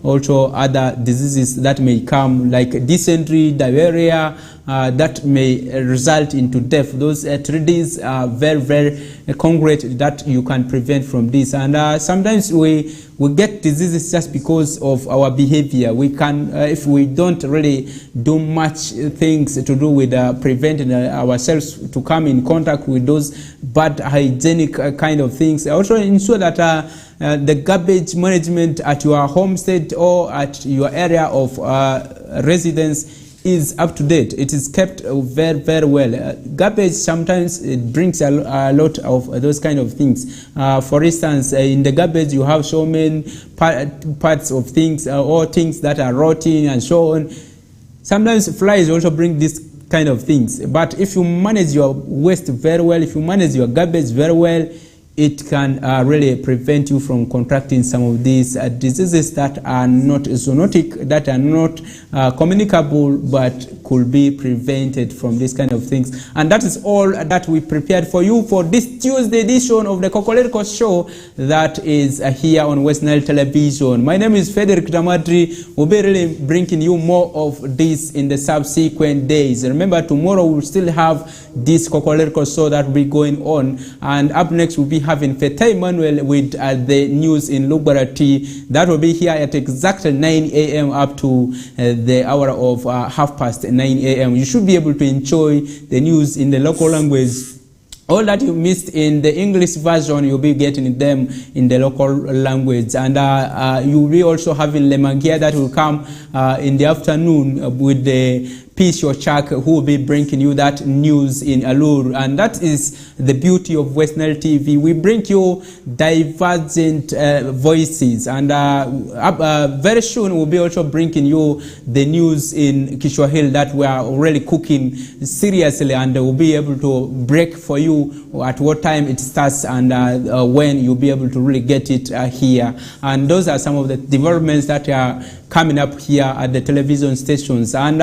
also other diseases that may come, like dysentery, diarrhea, that may result into death. Those 3Ds are very, very concrete that you can prevent from this. And sometimes we get diseases just because of our behavior. We can, if we don't really do much things to do with preventing ourselves to come in contact with those bad hygienic kind of things. Also ensure that the garbage management at your homestead or at your area of residence is up to date. It is kept very, very well. Garbage sometimes it brings a lot of those kind of things. For instance, in the garbage you have so many parts of things or things that are rotting and so on. Sometimes flies also bring this kind of things. But if you manage your waste very well, if you manage your garbage very well, it can really prevent you from contracting some of these diseases that are not zoonotic, that are not communicable, but could be prevented from these kind of things. And that is all that we prepared for you for this Tuesday edition of the Kokoliriko show that is here on West Nile Television. My name is Frederick Tamadri. We'll be really bringing you more of this in the subsequent days. Remember, tomorrow we'll still have this Kokoliriko show that will be going on. And up next we'll be having Feta Emmanuel with the news in Lugbarati. That will be here at exactly 9 a.m. up to the hour of 9:30 a.m. You should be able to enjoy the news in the local language. All that you missed in the English version, you'll be getting them in the local language. And you'll be also having Lemangia that will come in the afternoon with the Peace Your Chuck, who will be bringing you that news in Alur. And that is the beauty of West Nile TV. We bring you divergent voices. And very soon we'll be also bringing you the news in Kishwa Hill that we are really cooking seriously, and we'll be able to break for you at what time it starts and when you'll be able to really get it here. And those are some of the developments that are coming up here at the television stations. And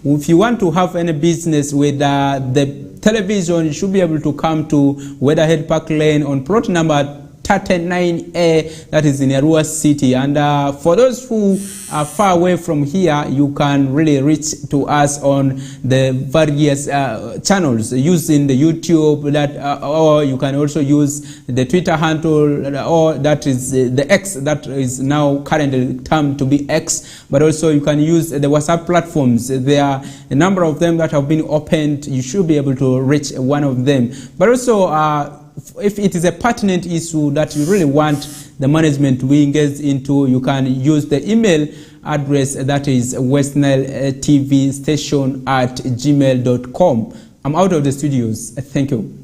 if you want to have any business with the television, you should be able to come to Weatherhead Park Lane on plot number 39A, that is in Arua City. And for those who are far away from here, you can really reach to us on the various channels using the YouTube, that or you can also use the Twitter handle, or that is the X, that is now currently termed to be X. But also you can use the WhatsApp platforms. There are a number of them that have been opened. You should be able to reach one of them. But also if it is a pertinent issue that you really want the management to be engaged into, you can use the email address that is westniletvstation@gmail.com. I'm out of the studios. Thank you.